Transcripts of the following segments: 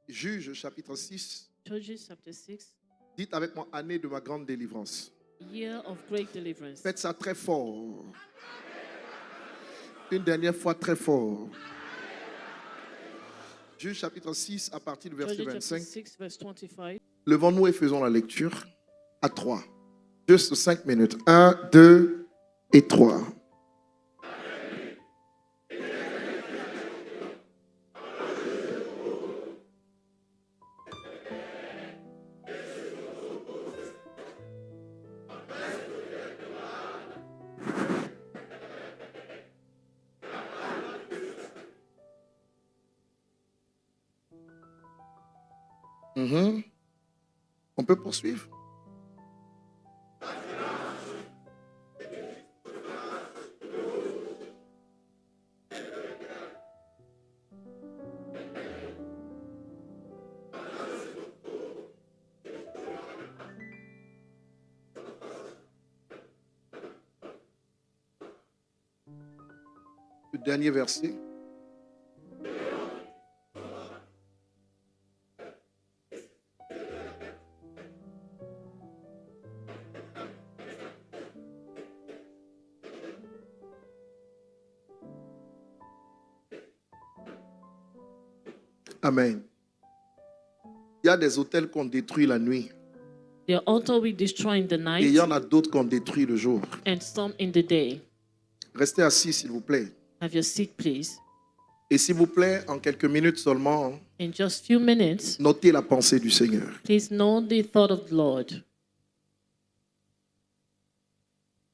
Juge chapitre 6. Judges chapter 6. Dites avec moi, année de ma grande délivrance. Year of great deliverance. Faites ça très fort. Une dernière fois très fort. Juge chapitre 6 à partir du verset Judges 25. chapter 6 verse 25. Levons-nous et faisons la lecture à 3. Juste 5 minutes. 1, 2 et 3. On peut poursuivre. Le dernier verset. Amen. Il y a des hôtels qu'on détruit la nuit. The altar we destroy in the Et il night y en a d'autres qu'on détruit le jour. and some in the day. Restez assis, s'il vous plaît. Have your seat, please. Et s'il vous plaît, en quelques minutes seulement, In just few minutes, notez la pensée du Seigneur. please know the thought of the Lord.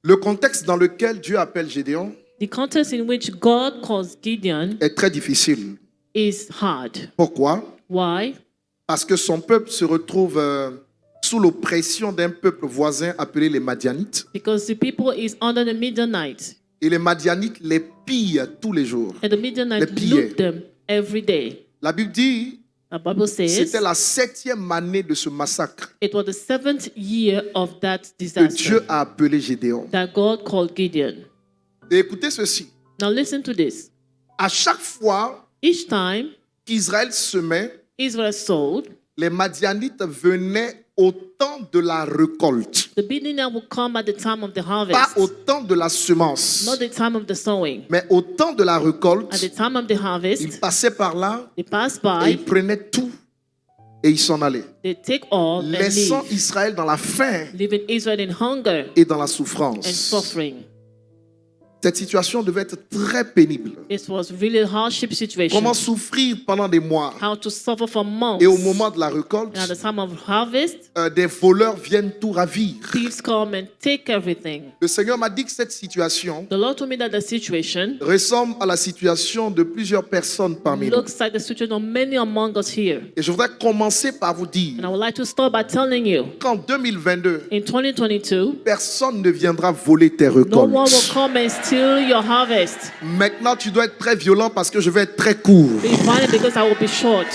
Le contexte dans lequel Dieu appelle Gédéon The context in which God calls Gideon est très difficile. is hard. Pourquoi? Why? Parce que son peuple se retrouve sous l'oppression d'un peuple voisin appelé les Madianites. Because the people is under the Midianites, Et les Madianites les pillent tous les jours. and the Midianites Les loot them every day. La Bible dit The Bible says c'était la 7e année de ce massacre it was the 7th year of that que disaster Dieu a appelé Gédéon. that God called Gideon. Et écoutez ceci. Now listen to this. À chaque fois Each time qu'Israël semait, Israel sowed, les Madianites venaient au temps de la récolte, the Midianites will come at the time of the pas harvest, au temps de la semence, not the time of the sowing. mais au temps de la At récolte. the time of the Ils harvest, passaient par là they pass et by, ils prenaient tout et ils s'en allaient, they take all and laissant leave, Israël dans la faim leaving Israel in hunger et dans la and souffrance. suffering. Cette situation devait être très pénible. It was really a hardship situation. Comment souffrir pendant des mois. How to suffer for months. Et au moment de la récolte, And at the time of harvest, des voleurs viennent tout ravir. thieves come and take everything. Le Seigneur m'a dit que cette situation The Lord told me that the situation ressemble à la situation de plusieurs personnes parmi nous. looks like the situation of many among us here. Et je voudrais commencer par vous dire And I would like to start by telling you, qu'en 2022, in 2022, personne ne viendra voler tes no one will récoltes. come and steal your harvest. Maintenant, tu dois être très violent parce que je vais être très court. Be violent because I will be short.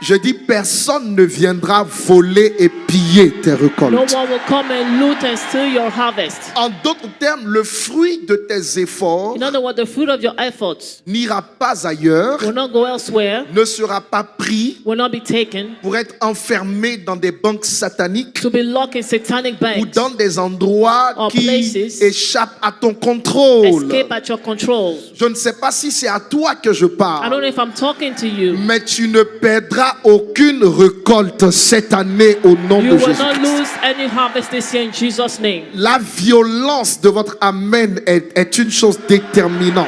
Je dis, personne ne viendra voler et piller tes No récoltes. one will come and loot and steal your harvest. En d'autres termes, le fruit de tes efforts In other words, the fruit of your efforts n'ira pas ailleurs, will not go elsewhere, ne sera pas pris will not be taken pour être enfermé dans des banques sataniques to be locked in satanic ou banks, dans des endroits Or qui places échappent à ton contrôle. escape at your control. Je ne sais pas si c'est à toi que je I don't parle, know if I'm talking to you. mais tu ne perdras aucune récolte cette année au nom You de will Jésus. not lose any harvest this year in Jesus' name. La violence de votre amen est une chose déterminante.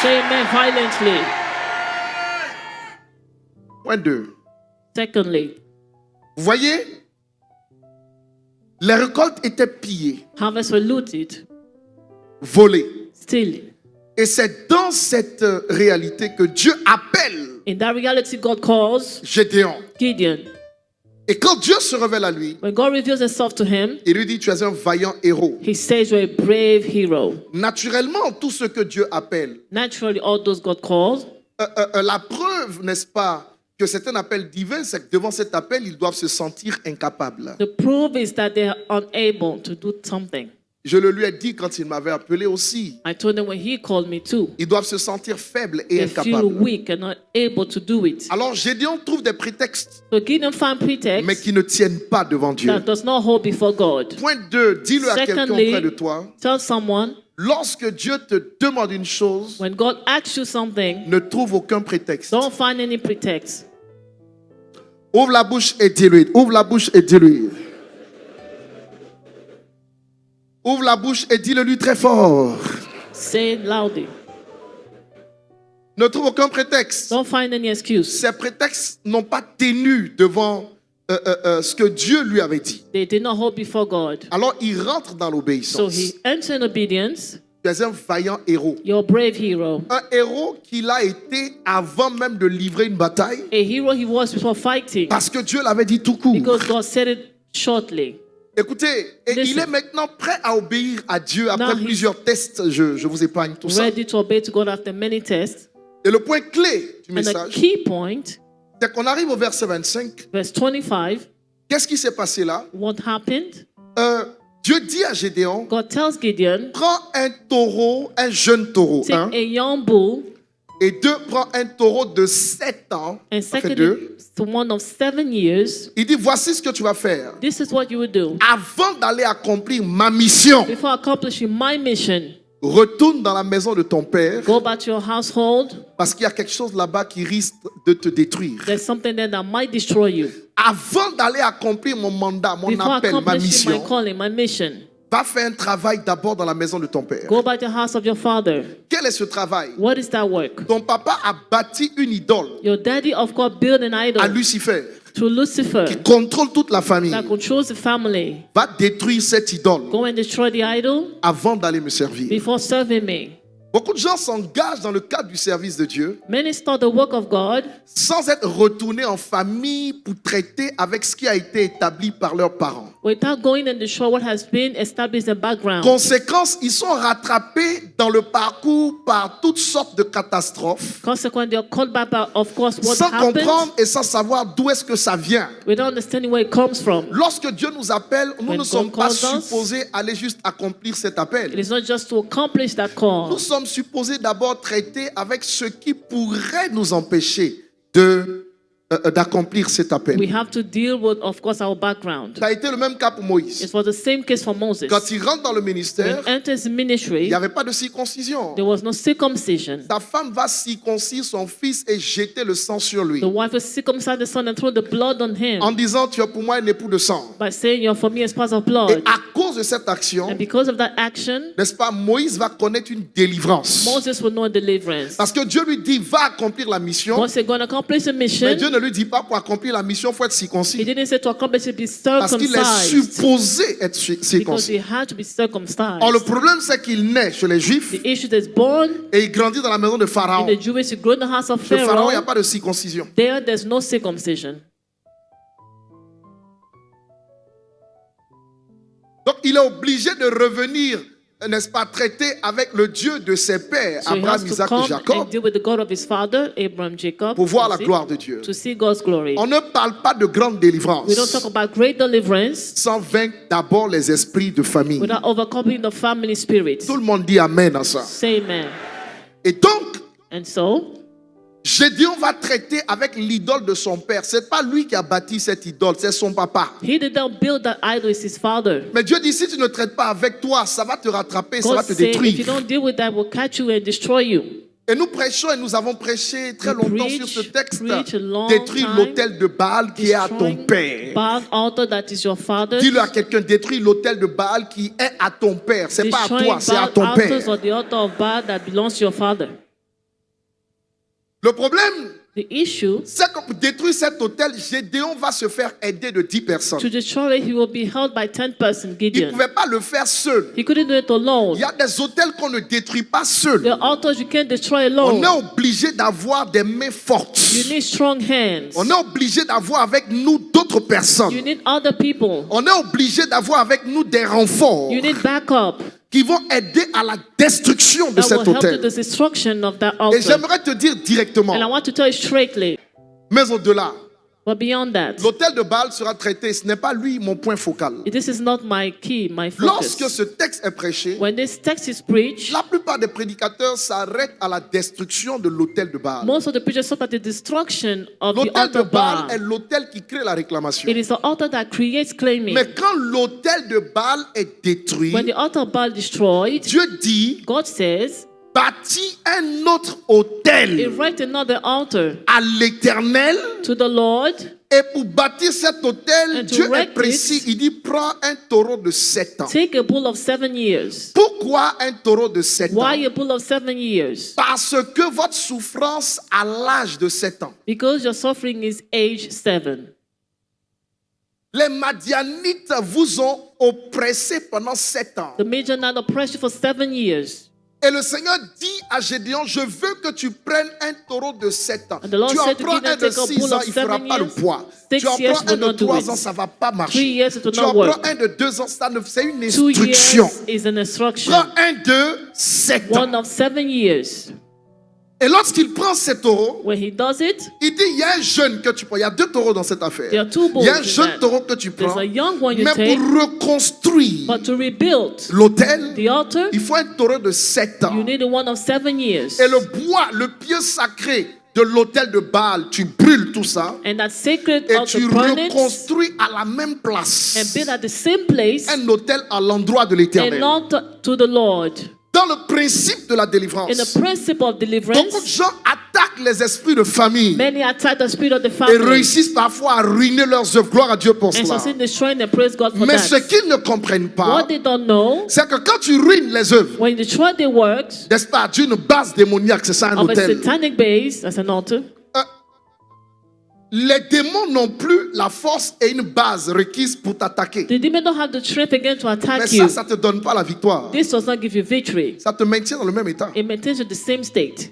Say amen violently. Point 2. Secondly, Vous voyez, les récoltes étaient pillées, harvests were looted, volées. stealing. Et c'est dans cette réalité que Dieu appelle In that reality, God calls Gédéon. Gideon. Et quand Dieu se révèle à lui, When God reveals himself to him, il lui dit, tu es un vaillant héros. he says you're a brave hero. Naturellement, tout ce que Dieu appelle, Naturally, all those God calls, la preuve, n'est-ce pas, que c'est un appel divin, c'est que devant cet appel, ils doivent se sentir incapables. the proof is that they are unable to do something. Je le lui ai dit quand il m'avait appelé aussi. I told them when he called me too. Ils doivent se sentir faibles et They feel incapables. weak and not able to do it. Alors Gédéon trouve des prétextes, So Gideon found mais pretext qui ne tiennent pas devant Dieu. that does not hold before God. Point 2, dis-le à quelqu'un Secondly, auprès de toi. Tell someone Lorsque Dieu te demande une chose, when God asks you something, ne trouve aucun prétexte. don't find any pretext. Ouvre la bouche et dis-lui. Ouvre la bouche et dis-lui. Ouvre la bouche et dis-le lui très fort. Say it loudly. Ne trouve aucun prétexte. Don't find any excuse. Ces prétextes n'ont pas tenu devant ce que Dieu lui avait dit. They did not hold before God. Alors il rentre dans So l'obéissance. he entered in obedience. Tu es un vaillant héros. You're a brave hero. Un héros qu'il a été avant même de livrer une bataille. A hero he was before fighting. Parce que Dieu l'avait dit tout court. Because God said it shortly. Écoutez, et il Listen. est maintenant prêt à obéir à Dieu après Now he- plusieurs tests. Je vous épargne tout ça. Ready to obey to God after many tests. Et le point clé du And the message, key point, c'est qu'on arrive au verset 25. verse 25, Qu'est-ce qui s'est passé là? what happened? Dieu dit à Gédéon, God tells Gideon, prends un taureau, un jeune taureau. take Un. a young bull, Et 2, prends un taureau de 7 ans. and Ça fait second 2. it to one of 7 years. Il dit, voici ce que tu vas faire. This is what you would do. Avant d'aller accomplir ma mission, Before accomplishing my mission, retourne dans la maison de ton père, go back to your household. parce qu'il y a quelque chose là-bas qui risque de te détruire. There's something there that might destroy you. Avant d'aller accomplir mon mandat, mon Before appel, ma accomplishing my mission, calling, my mission, va faire un travail d'abord dans la maison de ton père. go back to the house of your father. Quel est ce travail? What is that work? Ton papa a bâti une idole Your daddy, of course, built an à idol Lucifer to Lucifer qui contrôle toute la famille. that controls the family. Va détruire cette idole Go and destroy the idol avant d'aller me servir. before serving me. Beaucoup de gens s'engagent dans le cadre du service de Dieu Many start the work of God sans être retournés en famille pour traiter avec ce qui a été établi par leurs parents. without going and destroy what has been established in the background. Conséquence, ils sont rattrapés dans le parcours par toutes sortes de catastrophes, Consequently, you're called back by, of course, what sans happened comprendre et sans savoir d'où est-ce que ça vient. without understanding where it comes from. Lorsque Dieu nous appelle, nous When ne sommes God pas calls us, supposés aller juste accomplir cet It appel. is not just to accomplish that call. Nous sommes supposés d'abord traiter avec ce qui pourrait nous empêcher d'accomplir cet appel. We have to deal with, of course, our background. Ça a été le même cas pour Moïse. It was the same case for Moses. Quand il rentre dans le When ministère, he enters il ministry, n'y avait pas de circoncision. there was no circumcision. Sa femme va circoncire son fils et jeter le sang sur lui. The wife will circumcise the son and throw the blood on him En disant, tu es pour moi un époux de sang. by saying, "You're for me as part of Et blood." à cause de cette action, And because of that action, n'est-ce pas, Moïse va connaître une délivrance. Moses will know a deliverance. Parce que Dieu lui dit, va accomplir la mission. Once you're going to accomplish a Mais mission, Dieu ne lui dit pas, pour accomplir la mission, il faut être he circoncis. didn't say to accomplish it, be Parce qu'il est circumcised. supposé être Because circoncis. he had to be circumcised. Or, le problème, c'est qu'il naît chez les Juifs The issue is born et il grandit dans la maison de in Pharaon. the Jewish, you grow in the house of Chez Pharaon, il n'y a Pharaoh. pas de circoncision. There's no circumcision. Donc, il est obligé de revenir, n'est-ce pas, traiter avec le Dieu de ses pères, So he Abraham, has to Isaac et come Jacob, and deal with the God of his father, Abraham, Jacob, pour voir la Isaac, gloire de Dieu. to see God's glory. On ne parle pas de grande délivrance We don't talk about great deliverance sans vaincre d'abord les esprits de famille. without overcoming the family spirit. Tout le monde dit Amen à ça. Say amen. Et donc, And so, Gédéon va traiter avec l'idole de son père. Ce n'est pas lui qui a bâti cette idole, c'est son papa. he did not build that idol, it's his father. Mais Dieu dit, si tu ne traites pas avec toi, ça va te rattraper, ça va God te said, if you détruire. don't deal with that, we'll catch you and destroy you. Et nous prêchons et nous avons prêché très We longtemps preach, sur ce texte. preach a long Détruire time, l'autel de Baal qui est à ton Destroying père. Baal altar that is your father. Dis-le à quelqu'un, détruire l'autel de Baal qui est à ton père. C'est pas à Destroying toi, c'est à Baal ton altars père. or the altar of Baal that belongs to your father. Le problème, The issue, c'est que pour détruire cet autel, Gédéon va se faire aider de 10 personnes. to destroy it, he will be held by 10 persons, Il ne Gideon. pouvait pas le faire seul. He couldn't do it alone. Il y a des autels qu'on ne détruit pas seul. The altars you can't destroy On alone. est obligé d'avoir des mains fortes. You need strong hands. On est obligé d'avoir avec nous d'autres personnes. You need other people. On est obligé d'avoir avec nous des renforts You need backup qui vont aider à la destruction de that will cet help to autel. the destruction of that Et altar. j'aimerais te dire directement, And I want to tell you straightly, mais au-delà, But beyond that, L'autel de Baal sera traité. Ce n'est pas lui mon point focal. this is not my key, my Lorsque focus. ce texte est prêché, When this text is preached, la plupart des prédicateurs s'arrêtent à la destruction de l'autel de Baal. most of the preachers stop at the destruction of the L'autel de altar Baal est Baal. l'autel qui crée la réclamation. It is the altar that creates claiming. Mais quand l'autel de Baal est détruit, When the altar Baal destroyed, Dieu dit, God says, bâtis un autre autel erect another altar à l'Éternel. to the Lord. Et pour bâtir cet autel, And to Dieu est erect précis. it, Il dit, prends un taureau de 7 ans. Take a bull of 7 years. Pourquoi un taureau de 7 ans? Why a bull of 7 years? Parce que votre souffrance à l'âge de 7 ans. Because your suffering is age 7. Les Madianites vous ont oppressé pendant 7 ans. The Midianite oppressed you for 7 years. Et le Seigneur dit à Gédéon, je veux que tu prennes un taureau de 7 ans. And the Lord Tu en said to prends Gideon, un de take a 6 bull ans, of il ne fera 7 pas le years. poids. 6 Tu en years prends un will de not do 3 it. ans, ça ne va pas 3 marcher. years it will Tu not en prends work. un de 2 ans, c'est une 2 instruction. years is an instruction. Prends un de 7 ans. One of 7 years. Et lorsqu'il prend ces taureaux, When he does it, il dit, il y a un jeune que tu prends. Il y a 2 taureaux dans cette affaire. there are 2 bulls Il y a un in jeune that. taureau que tu There's prends. a young one you Mais take, pour reconstruire but to rebuild l'autel, the altar, il faut un taureau de 7 ans. you need a one of 7 years. Et le bois, le pieu sacré de l'autel de Baal, tu brûles tout ça And that sacred et altar, tu burn it reconstruis à la même and place build at the same place un autel à l'endroit de an l'Éternel. altar to the Lord. Dans le principe de la In the délivrance, principle of beaucoup de deliverance, gens attaquent les esprits de famille many attack the spirit of the et family réussissent parfois à ruiner leurs œuvres. Gloire à Dieu pour and cela. succeed in destroying and praise God for Mais ce that. qu'ils ne comprennent pas, What they don't know, c'est que quand tu ruines les œuvres, when you destroy the works n'est-ce pas, d'une base démoniaque, c'est ça un of a autel. satanic base as an altar, Les démons n'ont plus la force et une base requise pour t'attaquer. the demon don't have the strength again to Mais attack you. ça ne te donne pas la victoire. This does not give you victory. Ça te maintient dans le même état. It maintains you the same state.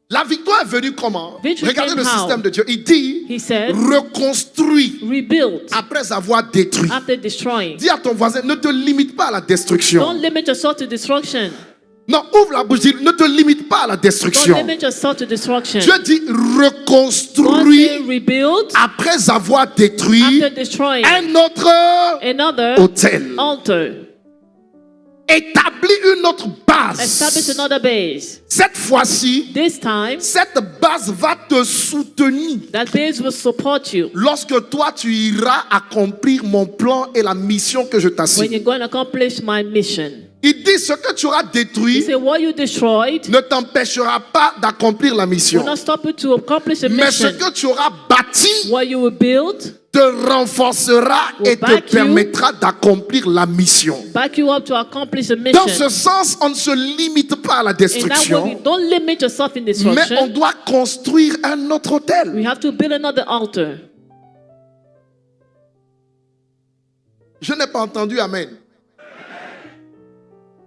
La victoire est venue comment? Victory Regardez came le how? système de Dieu. Il dit, He said, reconstruis rebuild après avoir détruit. after destroying. Dis à ton voisin, ne te limite pas à la destruction. Don't limit yourself to destruction. Non, ouvre la bouche, dis, ne te limite pas à la Don't destruction. limit yourself to destruction. Dieu dit, God reconstruis said, rebuild après avoir détruit after destroying un autre another autel. altar. Établis une autre Establish base. another base. Cette fois-ci, This time, cette base va te soutenir that base will support you lorsque toi tu iras accomplir mon plan et la mission que je when t'assigne. you're going to accomplish my mission. Il dit ce que tu auras He détruit said, what you destroyed ne t'empêchera pas d'accomplir la will mission. not stop you to accomplish a Mais ce mission. que tu auras bâti What you will build, te renforcera et te back you. permettra d'accomplir la mission. back you up to accomplish a Dans ce mission. sens, on ne se limite pas à la In that way, destruction, don't limit yourself in mais destruction. on doit construire un autre autel. We have to build another altar. Je n'ai pas entendu Amen.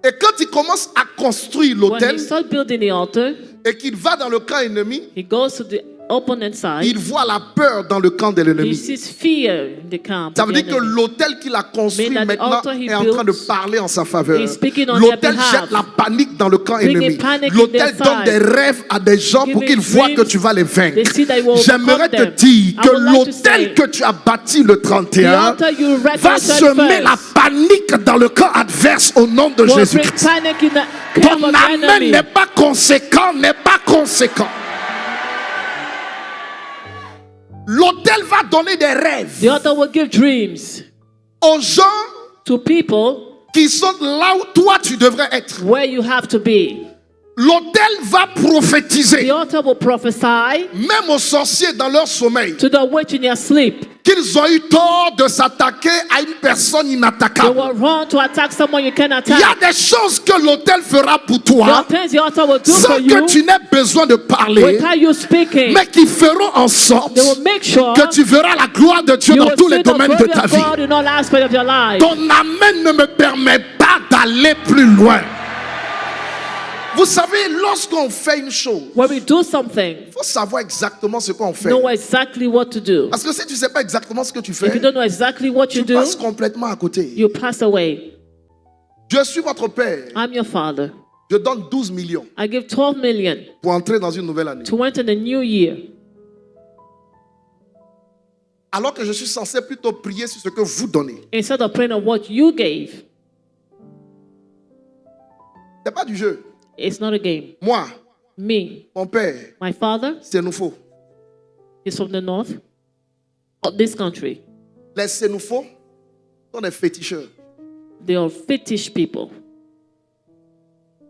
Et quand il commence à construire When l'autel he starts building the altar, et qu'il va dans le camp ennemi, he goes to the opponent side. il voit la peur dans le camp de He l'ennemi. sees fear in the camp. Ça of veut the dire que enemy. l'autel qu'il a construit Mean that the maintenant altar he est en train de built parler en sa faveur. is speaking on L'autel their behalf. jette la panique dans le camp Bringing ennemi. panic in L'autel their donne side. des rêves à des gens pour Giving qu'ils voient que dreams. tu vas les vaincre. They see that you will J'aimerais overcome te them. dire I que would like to l'autel say, que tu as bâti le The 31 altar you erect va on semer 31st la panique dans le camp adverse au nom de will bring Jésus-Christ. panic in the camp Ton of the amen enemy. n'est pas conséquent, n'est pas conséquent. L'autel va donner des rêves The altar will give dreams aux gens to people qui sont là où toi tu devrais être. where you have to be. L'autel va prophétiser, The altar will prophesy même aux sorciers dans leur sommeil, to the witch in their sleep. qu'ils ont eu tort de s'attaquer à une personne They inattaquable. will run to attack someone you can Il y a attack. des choses que l'autel fera pour There toi are things the altar will do sans for que you tu n'aies besoin de parler, without you speaking. mais qui feront en sorte They will make sure que tu verras la gloire de Dieu you dans will tous les see the domaines de glory ta of vie. God in all aspects of your life. Ton amen ne me permet pas d'aller plus loin. Vous savez, lorsqu'on fait une chose, When we do something, il faut savoir exactement ce qu'on fait. know exactly what to do. Parce que si tu ne sais pas exactement ce que tu If you fais, don't know exactly what you tu do, passes complètement à côté. you pass away. Je suis votre père. I'm your father. Je donne 12 millions I give 12 million pour entrer dans une nouvelle année. to enter the new year. Alors que je suis censé plutôt prier sur ce que vous donnez. Instead of praying on what you gave, Ce n'est pas du jeu. it's not a game. Moi, Me, mon père, my father Sénoufo. is from the north of this country. Les Sénoufos sont des féticheurs. They are fetish people.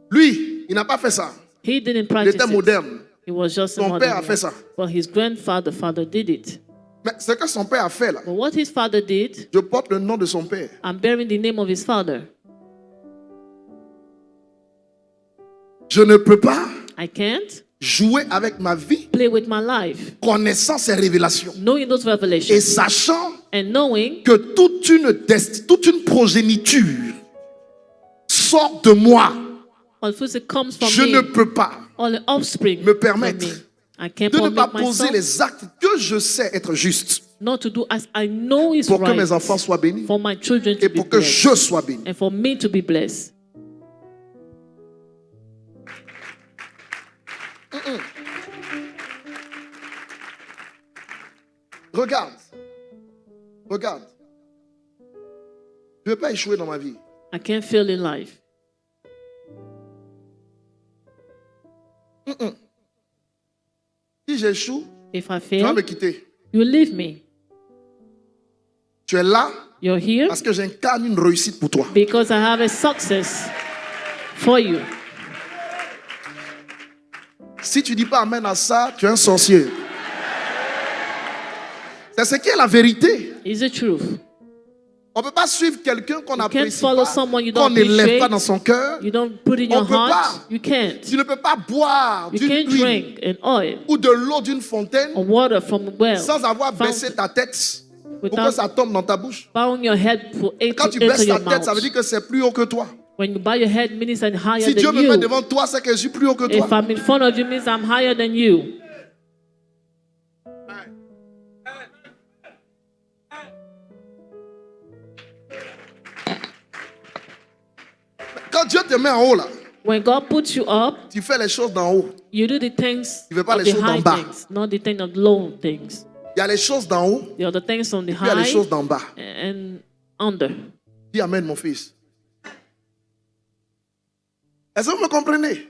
Lui, il n'a pas fait ça. He didn't Il practice était it. moderne. He was just a Son père a modern fait man. ça. But his father did it. Mais ce que son père a fait là, But what his father did, je porte le nom de son père. I'm bearing the name of his father. Je ne peux pas I can't jouer avec ma vie, play with my life, connaissant ces révélations knowing those et revelations sachant and knowing que toute une progéniture sort de moi. all fruit comes from Je ne me, peux pas all the offspring me from permettre me. I can't de ne pas permit poser myself les actes que je sais être justes not to do as I know is pour que right mes enfants soient bénis for my children to et be pour que blessed je sois béni. and for me to be blessed. Regarde. Regarde. Je ne veux pas échouer dans ma vie. I can't fail in life. Si j'échoue, If I tu vas fail, me quitter. you leave me. Tu es là You're here parce que j'incarne une réussite pour toi. because I have a success for you. Si tu dis pas amen à ça, tu es un sorcier. C'est ce qui est la vérité. It's the truth. On ne peut pas suivre quelqu'un qu'on can't n'apprécie follow pas, someone you qu'on don't n'élève appreciate. pas dans son cœur. You don't put in On your peut heart. pas. You can't. Tu ne peux pas boire You d'une can't huile drink an oil ou de l'eau d'une fontaine or water from a well sans avoir baissé fountain ta tête pour que without ça tombe dans ta bouche. bowing your head for it Quand to tu enter baisses ta your tête, ça veut mouth. dire que c'est plus haut que toi. When you bow your head, means I'm higher Si Dieu than me met you. devant toi, c'est que je suis plus haut que If toi. I'm in front of you, means I'm higher than you. Quand Dieu te met en haut là, When God puts you up, tu fais les choses d'en haut. you do the things Tu fais pas of les the choses d'en high bas. things, not the things of low things. Il y a les choses d'en haut, The other things on the puis il y a les high choses d'en bas. and under. Dis amen, mon fils. Est-ce que vous me comprenez?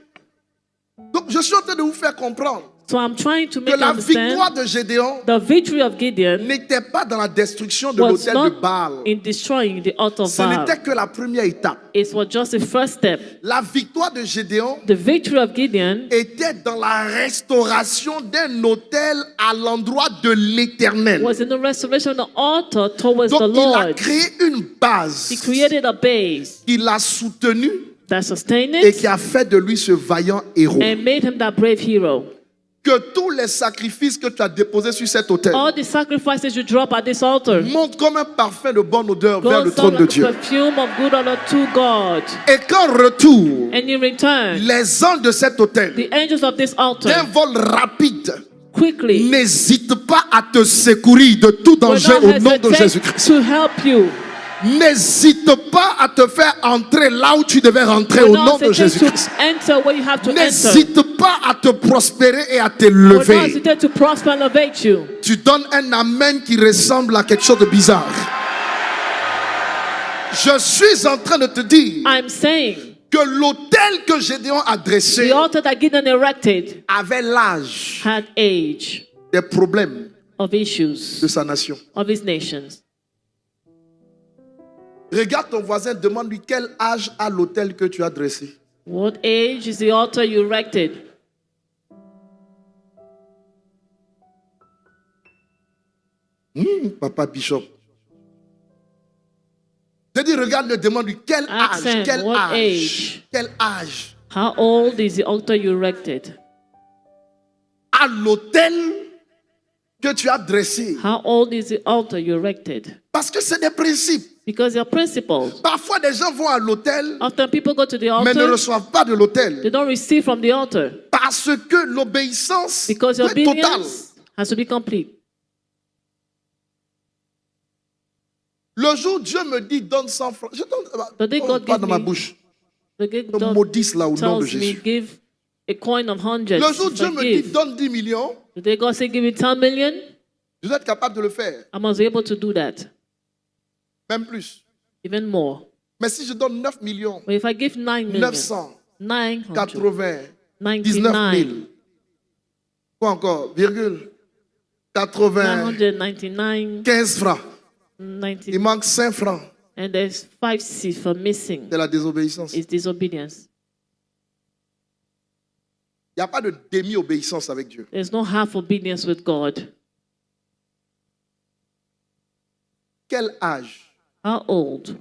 Donc, je suis en train de vous faire comprendre So I'm trying to que make you la victoire understand de Gédéon the victory of Gideon n'était pas dans la destruction de was l'autel de not Baal. in destroying the altar of Ce Baal. n'était que la première étape. It was just the first step. La victoire de Gédéon The victory of Gideon était dans la restauration d'un autel à l'endroit de l'Éternel. was in the restoration of the altar towards the Donc, il a Lord. créé une base He created a base qui l'a soutenu that sustained et it qui a fait de lui ce vaillant héros. and made him that brave hero. Que tous les sacrifices que tu as déposés sur cet autel All the sacrifices you drop at this altar montent comme un parfum de bonne odeur vers le goes trône down de like Dieu. a perfume of good honor to God. Et qu'en retour, And in return, les anges de cet autel, the angels of this d'un altar vol rapide, quickly n'hésitent pas à te secourir de tout will danger not au nom de hesitate Jésus-Christ. to help you. N'hésite pas à te faire entrer là où tu devais rentrer Will au not nom de hesitate Jésus-Christ. to enter where you have to enter. N'hésite pas à te prospérer et à te Will not lever. hesitate to prosper and elevate you. Tu donnes un amen qui ressemble à quelque chose de bizarre. Je suis en train de te dire I'm saying que l'autel que Gédéon a dressé the altar that Gideon erected avait l'âge had age des problèmes of issues de sa nation. of his nations. Regarde ton voisin, demande-lui quel âge a l'autel que tu as dressé. What age is the altar you erected? Papa Bishop. Je dis, regarde-le, demande-lui quel Ask âge, him, quel what âge, age? quel âge How old is the altar you erected? a l'autel que tu as dressé. How old is the altar you erected? Parce que c'est des principes. Because there are principles. Parfois, des gens vont à l'autel, Often people go to the mais ne altar, reçoivent pas de l'autel. they don't receive from the altar Parce que l'obéissance because your est totale. obedience has to be complete. Le jour où Dieu me dit donne 100 francs, je donne The day God pas gave dans ma me- bouche. The gift te maudisse là au nom de tells me, Jésus. give a coin of 100. Le jour où Dieu me dit, Forgive. donne 10 millions, The day God say, give me 10 million, je dois être capable de le faire. I must be able to do that. Même plus. Even more. Mais si je donne 9 millions, But if I give 9 million, 900, 900, 80, 19 000, 99, quoi encore, virgule, 80, 999, 15 francs. 90, Il manque 5 francs. and there's 5 cifres missing. C'est la désobéissance. It's disobedience. Il n'y a pas de demi-obéissance avec Dieu. There's no half obedience with God. Quel âge How old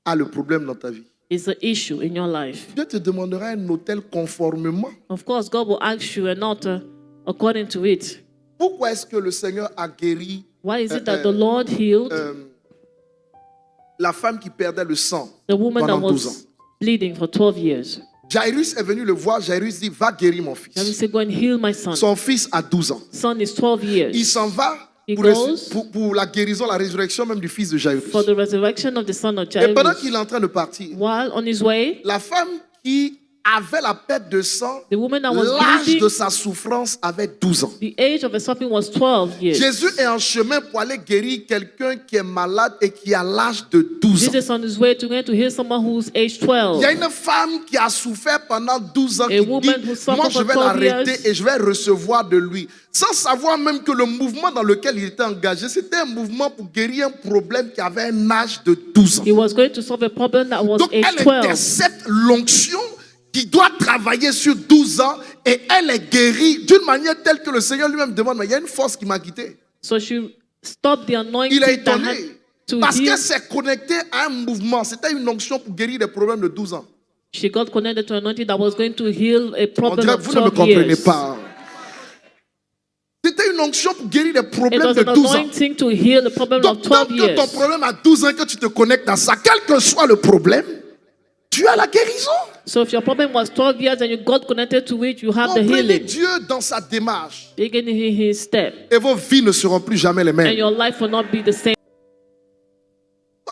a le problème dans ta vie? is the issue in your life? Dieu te demandera un hôtel conformément. Of course, God will ask you an altar according to it. Pourquoi est-ce que le Seigneur a guéri Why is it that the Lord healed la femme qui perdait le sang the woman that pendant 12 ans? was bleeding for 12 years? Jairus est venu le voir. Jairus dit, va guérir mon And he fils. said, go and heal my son. Son fils a 12 ans. Son is 12 years. Il s'en va He pour, goes pour la guérison, la résurrection même du fils de Jairus. for the resurrection of the son of Et pendant Jairus. qu'il est en train de partir, While on his way, la femme qui avait la perte de sang, the woman that was l'âge bleeding, de sa souffrance avait 12 ans. the age of her suffering was 12 years. Jésus est en chemin pour aller guérir quelqu'un qui est malade et qui a l'âge de 12 ans. Jesus on his way to going to heal someone who's age 12. Il y a une femme qui a souffert pendant 12 ans qui woman dit, who suffered moi je for vais 12 l'arrêter years. et je vais recevoir de lui. Sans savoir même que le mouvement dans lequel il était engagé, c'était un mouvement pour guérir un problème qui avait un âge de 12 ans. He was going to solve a problem that was Donc age elle 12. intercepte l'onction qui doit travailler sur 12 ans et elle est guérie d'une manière telle que le Seigneur lui-même demande, mais il y a une force qui m'a quitté. So she stopped the anointing Il est that had étonné to parce heal. qu'elle s'est connectée à un mouvement. C'était une onction pour guérir des problèmes de 12 ans. She got connected to an anointing that was going to heal a On problem dirait of que vous ne me 12 comprenez years. pas. C'était une onction pour guérir des It problèmes was de an 12 ans. anointing to heal a problem Donc, of tant 12 que ton years. problème a 12 ans, que tu te connectes à ça, quel que soit le problème, tu as la guérison. So if your problem was 12 years and you got connected to it, you have the Comprenez healing. Dieu dans sa démarche. Begin in his step. Et vos vies ne seront plus jamais les And mêmes. your life will not be the same.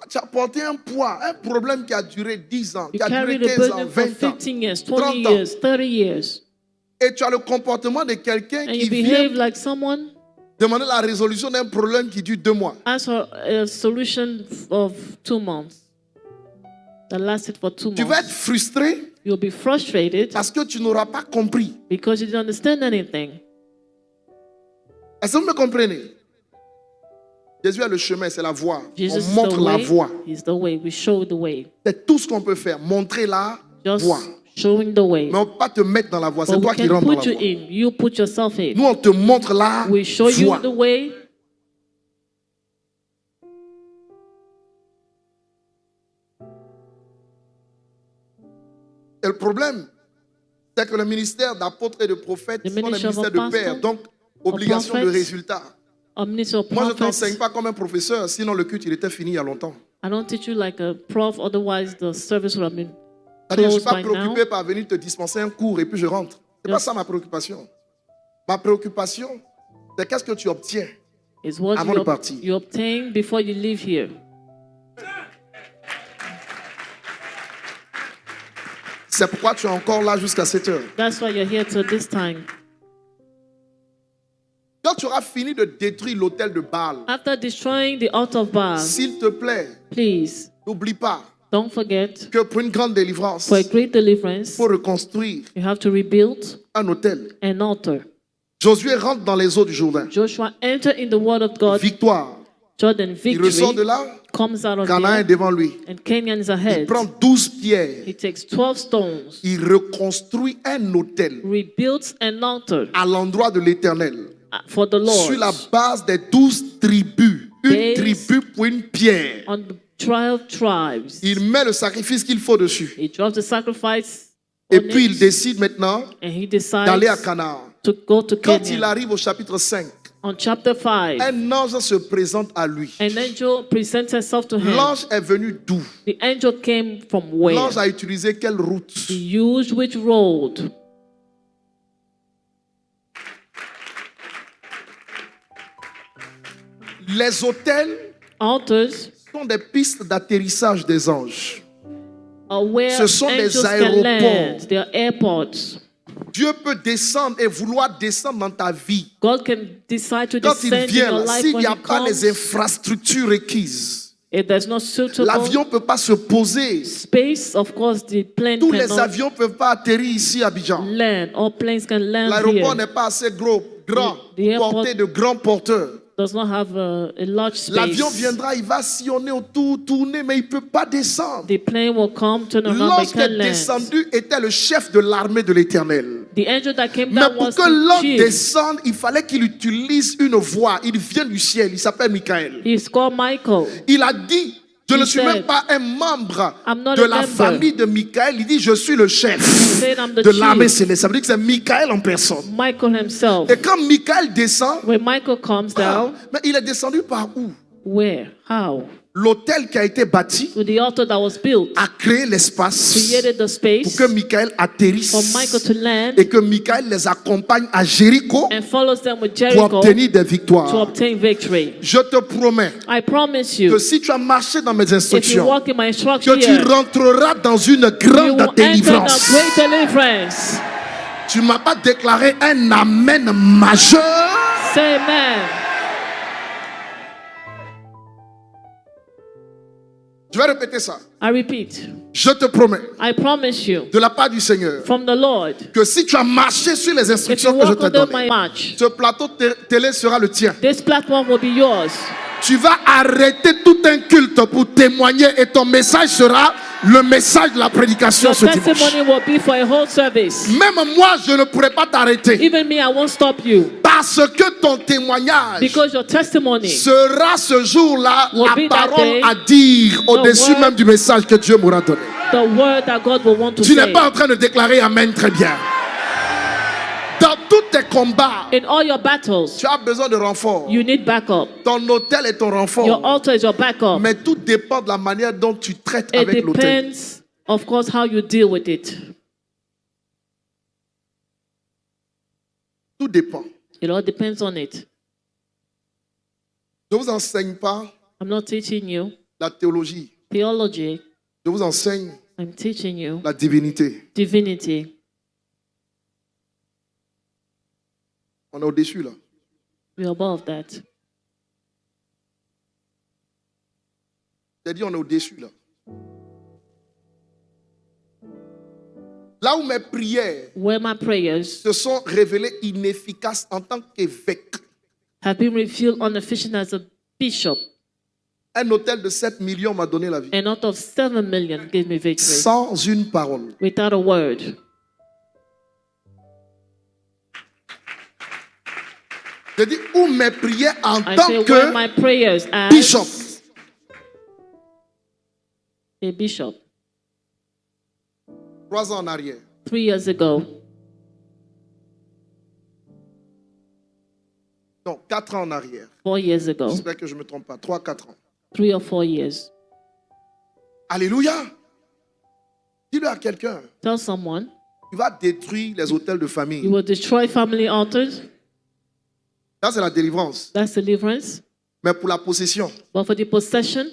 Tu as porté un poids, un problème qui a duré 10 ans, You qui a duré carry the 15 ans, burden for 20 ans. 15 years, 30 20 ans. years, 30 years. Et tu as le comportement de quelqu'un And qui you vient behave like someone. demander la résolution d'un problème qui dure 2 mois. Ask for a solution of 2 months that lasted for 2 Tu vas être months. frustré You'll be frustrated parce que tu n'auras pas compris. because you didn't understand anything. Est-ce que vous me comprenez? Jésus est le chemin, c'est la voie. Jesus On is the montre la way. voie. He's the way. We show the way. C'est tout ce qu'on peut faire, montrer la Just voie. showing the way. Mais on ne peut pas te mettre dans la voie, c'est But toi we qui can rentres dans put la you voie. in. You put yourself in. Nous, on te montre la We show you voie. the way. Et le problème, c'est que le ministère d'apôtre et de prophète The sont des ministry of ministères de apostle, père. Donc, obligation de prophets, résultat. A minister of Moi, je ne prophets. t'enseigne pas comme un professeur, sinon le culte, il était fini il y a longtemps. I don't teach you like a prof, otherwise the service would have been C'est-à-dire, je ne suis closed pas by now. préoccupé par venir te dispenser un cours et puis je rentre. Ce n'est pas Yes. ça ma préoccupation. Ma préoccupation, c'est qu'est-ce que tu obtiens. It's what Avant de partir. you obtain before you leave here. C'est pourquoi tu es encore là jusqu'à 7 heures. That's why you're here till this time. Quand tu auras fini de détruire l'autel de Baal, After destroying the altar of Baal, s'il te plaît, please n'oublie pas don't forget, que pour une grande délivrance, for a il great deliverance, faut reconstruire you have to rebuild un autel. an altar. Josué rentre dans les eaux du Jourdain. Joshua entered in the word of God. Victoire. Jordan Il ressort de victory là, comes out of Canaan est there, devant lui. and Canaan is Il ahead. prend 12 pierres. He takes 12 stones, Il reconstruit un autel rebuilds an altar à l'endroit de l'Éternel. for the Sur la Lord base des 12 tribus. Une Based tribu pour une pierre. on the 12 tribes. Il met le sacrifice qu'il faut dessus. He drops the sacrifice Et on puis il it, décide maintenant and he d'aller à decides Canaan. to go to Quand il Canaan. arrive au chapitre 5, On chapter 5, un ange se présente à lui. an angel presents herself to him. L'ange est venu d'où? The angel came from where? L'ange a utilisé quelle route? He used which road? Les autels Altars sont des pistes d'atterrissage des anges. where Ce sont des angels can land. aéroports. They are airports. Dieu peut descendre et vouloir descendre dans ta vie. God can decide to Quand il descend in vient, your là, life s'il when n'y a He pas les comes. infrastructures requises, If there's not suitable l'avion ne peut pas se poser. space, of course, the plane Tous les cannot avions ne peuvent pas atterrir ici à Abidjan. land. All planes can land L'aéroport here. n'est pas assez grand The pour airport porter de grands porteurs. does not have a large space. L'avion viendra, il va sillonner autour, tourner, mais il ne peut pas descendre. The plane will come, turn around, but it Lorsque can't land. descendu était le chef de l'armée de l'Éternel. The angel that came Mais down pour was que the l'homme chief. descende, il fallait qu'il utilise une voix. Il vient du ciel, il s'appelle Michael. He's called Michael. Il a dit, je ne He suis said, même pas un membre I'm not de a la member. famille de Michael. Il dit, je suis le chef said, I'm the de l'armée chief. céleste. Ça veut dire que c'est Michael en personne. Michael himself. Et quand Michael descend, When Michael comes down, mais il est descendu par où? where? How? L'hôtel qui a été bâti To the altar that was built, a créé l'espace created the pour space que Michael atterrisse for Michael to land et que Michael les accompagne à Jéricho and follows them with pour Jericho obtenir des to victoires. obtain victory. Je te promets I promise que you, si tu as marché dans mes if you instructions, walk in my instruction que tu here, rentreras dans une you grande will enter délivrance. the great deliverance. Tu ne m'as pas déclaré un amen majeur. Say amen. Je vais répéter ça. I repeat, Je te promets, I promise you, de la part du Seigneur, from the Lord, que si tu as marché sur les if you instructions que je walk t'ai under données, my march, ce plateau télé sera le tien. this platform will be yours. Tu vas arrêter tout un culte pour témoigner et ton message sera le message de la prédication Your ce dimanche. testimony will be for a whole service. Même moi, je ne pourrai pas t'arrêter Even me, I won't stop you. parce que ton témoignage Because your testimony sera ce jour-là Will be la that parole day, à dire au-dessus word- même du message que Dieu m'aura donné. the word that God will want to Tu n'es say. pas en train de déclarer Amen très bien. Dans tous tes combats, In all your battles, tu as besoin de renfort. you need backup. Ton hôtel est ton Your renfort. altar is your backup. Mais tout dépend de la manière dont tu traites It avec l'hôtel. depends, of course, how you deal with it. Tout dépend. It all depends on it. Je ne vous enseigne pas I'm not teaching you la théologie. theology. Je vous enseigne I'm teaching you la divinité. divinity. On est au-dessus là. We're above that. J'ai dit on est au-dessus là. Là où mes prières Where my prayers se sont révélées inefficaces en tant qu'évêque. have been revealed unefficient as a bishop, Un hôtel de 7 millions m'a donné la vie. and out of 7 million gave me victory Sans une parole. without a word. J'ai dit où mes prières en I tant say where que my prayers as bishop. a bishop 3 ans en arrière. 3 years ago, Non, 4 ans en arrière. 4 years ago, J'espère que je ne me trompe pas. 3-4 ans. 3 or 4 years. Alléluia. Dis-le à quelqu'un. Tell someone Tu vas détruire les hôtels de famille. you will destroy family altars. Ça, c'est la délivrance. That's deliverance. Mais pour la possession, But for the possession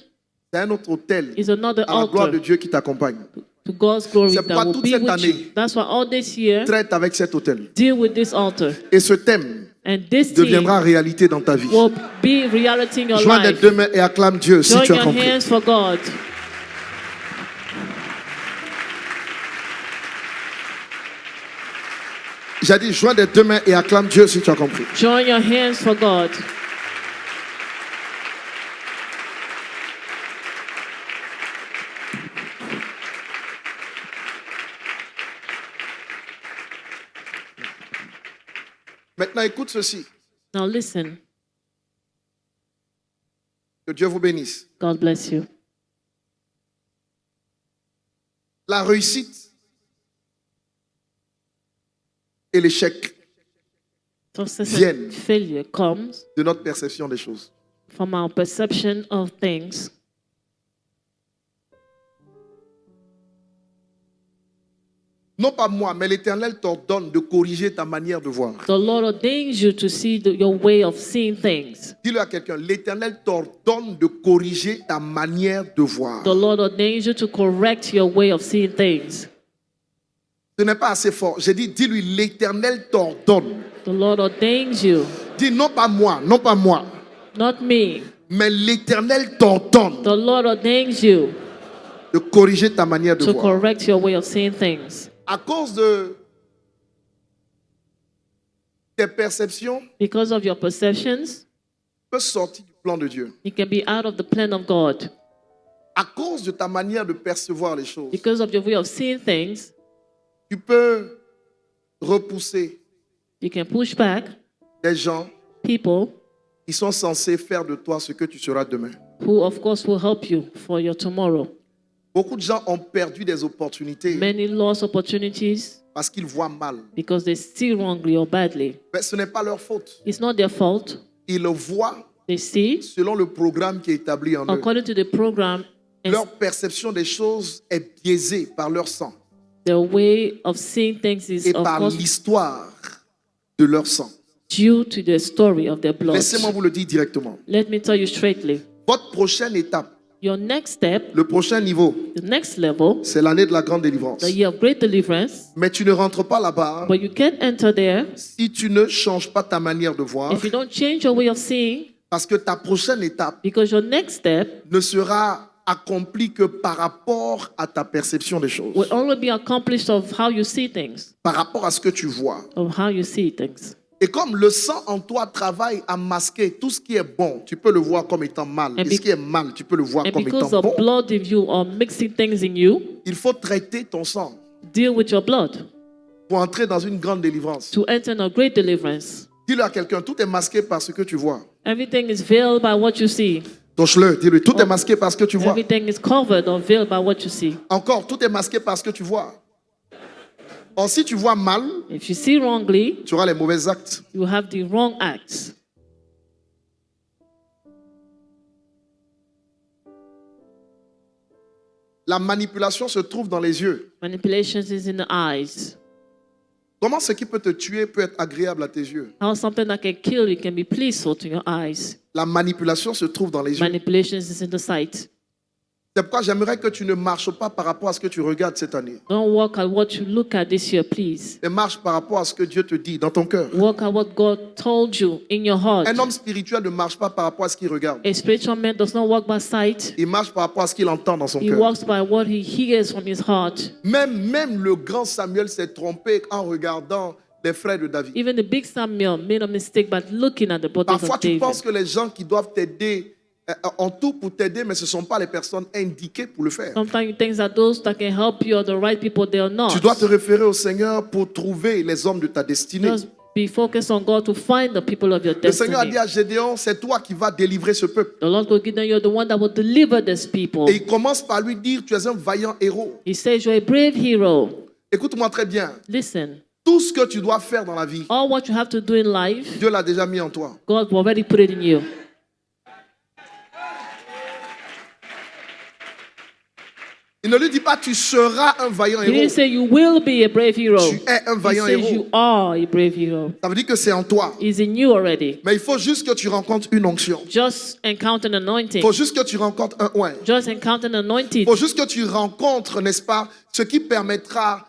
c'est un autre hôtel is another à la gloire de altar Dieu qui t'accompagne. to God's glory C'est pourquoi that will toute be cette with année, you. That's why all this year, Traite avec cet hôtel. deal with this altar. Et ce thème And this thing deviendra réalité dans ta vie. will be reality in your Joins les life. deux mains et acclame Dieu si Join tu as your compris. hands for God. J'ai dit joins les deux mains et acclame Dieu si tu as compris. Join your hands for God. Maintenant, écoute ceci. Now listen. Que Dieu vous bénisse. God bless you. La réussite et l'échec Success Viennent. and failure comes de notre perception des choses. from our perception of things. Non pas moi, mais l'Éternel t'ordonne de corriger ta manière de voir. The Lord ordains you to see your way of seeing things. Dis-le à quelqu'un, l'Éternel t'ordonne de corriger ta manière de voir. The Lord ordains you to correct your way of seeing things. Ce n'est pas assez fort. J'ai dit, dis-lui, l'Éternel t'ordonne. The Lord ordains you, Dis non pas moi, not me. mais l'Éternel t'ordonne The Lord ordains you de corriger ta manière de to voir. correct your way of seeing things. À cause de tes perceptions, Because of your perceptions, tu peux sortir du plan de Dieu. you can be out of the plan of God. À cause de ta manière de percevoir les choses, Because of your way of seeing things, tu peux repousser you can push back des gens people qui sont censés faire de toi ce que tu seras demain. who, of course, will help you for your tomorrow. Beaucoup de gens ont perdu des opportunités Many lost opportunities parce qu'ils voient mal. because they see wrongly or badly. Mais ce n'est pas leur faute. It's not their fault. Ils le voient They see selon le programme qui est établi en eux. according to the program, and Leur perception des choses est biaisée par leur sang their way of seeing things is, et of par course, l'histoire de leur sang. due to the story of their blood. Laissez-moi vous le dire directement. Let me tell you straightly. Votre prochaine étape, Your next step, le prochain niveau, the next level, c'est l'année de la grande délivrance. the year of great deliverance, Mais tu ne rentres pas là-bas but you can't enter there si tu ne changes pas ta manière de voir, if you don't change your way of seeing, parce que ta prochaine étape because your next step ne sera accomplie que par rapport à ta perception des choses, will only be accomplished of how you see things, par rapport à ce que tu vois. of how you see things. Et comme le sang en toi travaille à masquer tout ce qui est bon, tu peux le voir comme étant mal. And Et ce qui est mal, tu peux le voir And comme because étant of bon. blood in you or mixing things in you, Il faut traiter ton sang deal with your blood pour entrer dans une grande délivrance. to enter in a great deliverance. Dis-le à quelqu'un, tout est masqué par ce que tu vois. Everything is veiled by what you see. Touche-le, dis-lui, tout est masqué par ce que tu vois. Everything is covered or veiled by what you see. Encore, tout est masqué par ce que tu vois. Or, si tu vois mal, If you see wrongly, tu auras les mauvais actes. you have the wrong acts. La manipulation se trouve dans les yeux. Manipulations is in the eyes. Comment ce qui peut te tuer peut être agréable à tes yeux? How something that can kill you can be pleasing to your eyes. La manipulation se trouve dans les yeux. Manipulations is in the sight. C'est pourquoi j'aimerais que tu ne marches pas par rapport à ce que tu regardes cette année. Don't walk at what you look at this year, please. Mais marche par rapport à ce que Dieu te dit dans ton cœur. Walk at what God told you in your heart. Un homme spirituel ne marche pas par rapport à ce qu'il regarde. A spiritual man does not walk by sight. Il marche par rapport à ce qu'il entend dans son He cœur. walks by what he hears from his heart. Même le grand Samuel s'est trompé en regardant les frères de David. Even the big Samuel made a mistake by looking at the brothers Parfois, of tu David. penses que les gens qui doivent t'aider ont tout pour t'aider, mais ce ne sont pas les personnes indiquées pour le faire. Sometimes you think that those that can help you are the right people, they are not. Tu dois te référer au Seigneur pour trouver les hommes de ta destinée. Just be focused on God to find the people of your Le Seigneur a destiny. dit à Gédéon, c'est toi qui vas délivrer ce peuple. The Lord will give them, you're the one that will deliver these people. Et il commence par lui dire, tu es un vaillant héros. He says you're a brave hero. Écoute-moi très bien. Listen, Tout ce que tu dois faire dans la vie, all what you have to do in life, Dieu l'a déjà mis en toi. God will already put it in you. Il ne lui dit pas, tu seras un vaillant He héros. didn't say you will be a brave hero. Tu es un He vaillant says héros. you are a brave hero. Ça veut dire que c'est en toi. It's in you already. Mais il faut juste que tu rencontres une onction. Just encounter an Il anointing. faut juste que tu rencontres un oint. Just encounter an anointing. Il faut juste que tu rencontres, n'est-ce pas, ce qui permettra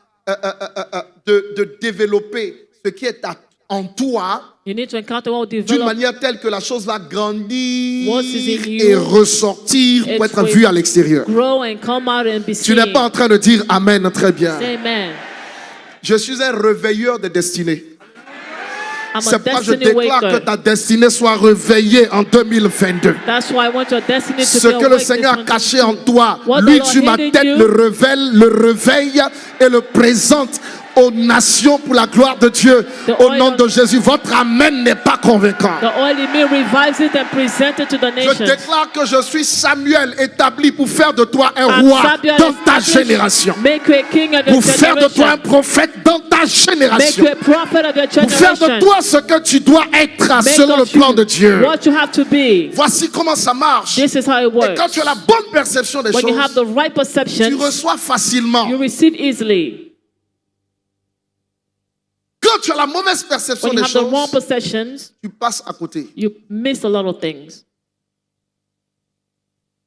de développer ce qui est en toi You need to encounter what will d'une develop manière telle que la chose va grandir what is in you. et ressortir pour It être will vue à l'extérieur. grow and come out and be Tu seen. n'es pas en train de dire Amen, très bien. Say amen. Je suis un réveilleur de destinée. I'm a C'est pourquoi je destiny déclare que waker. ta destinée soit réveillée en 2022. That's why I want your destiny to Ce be que le awake Seigneur a this caché en toi, What lui the Lord tu ma hid in tête you. le réveille et le présente aux nations pour la gloire de Dieu. The Au oil nom of- de Jésus, votre Amen n'est pas convaincant. The oil in me revives it and presents it to the Je nations. déclare que je suis Samuel établi pour faire de toi un I'm roi Samuel dans ta established. génération. Make you a king of your Pour faire de toi un generation. prophète dans ta Make génération. you a prophet of your Pour faire de generation. toi ce que tu dois être Make selon le of you plan de Dieu. what you have to be. Voici comment ça marche. This is how it Et works. quand tu as la bonne perception des When you have choses, the right tu perception, reçois facilement. you receive easily. Quand tu as la mauvaise perception When you des have the wrong choses, perceptions, tu passes à côté. you miss a lot of things.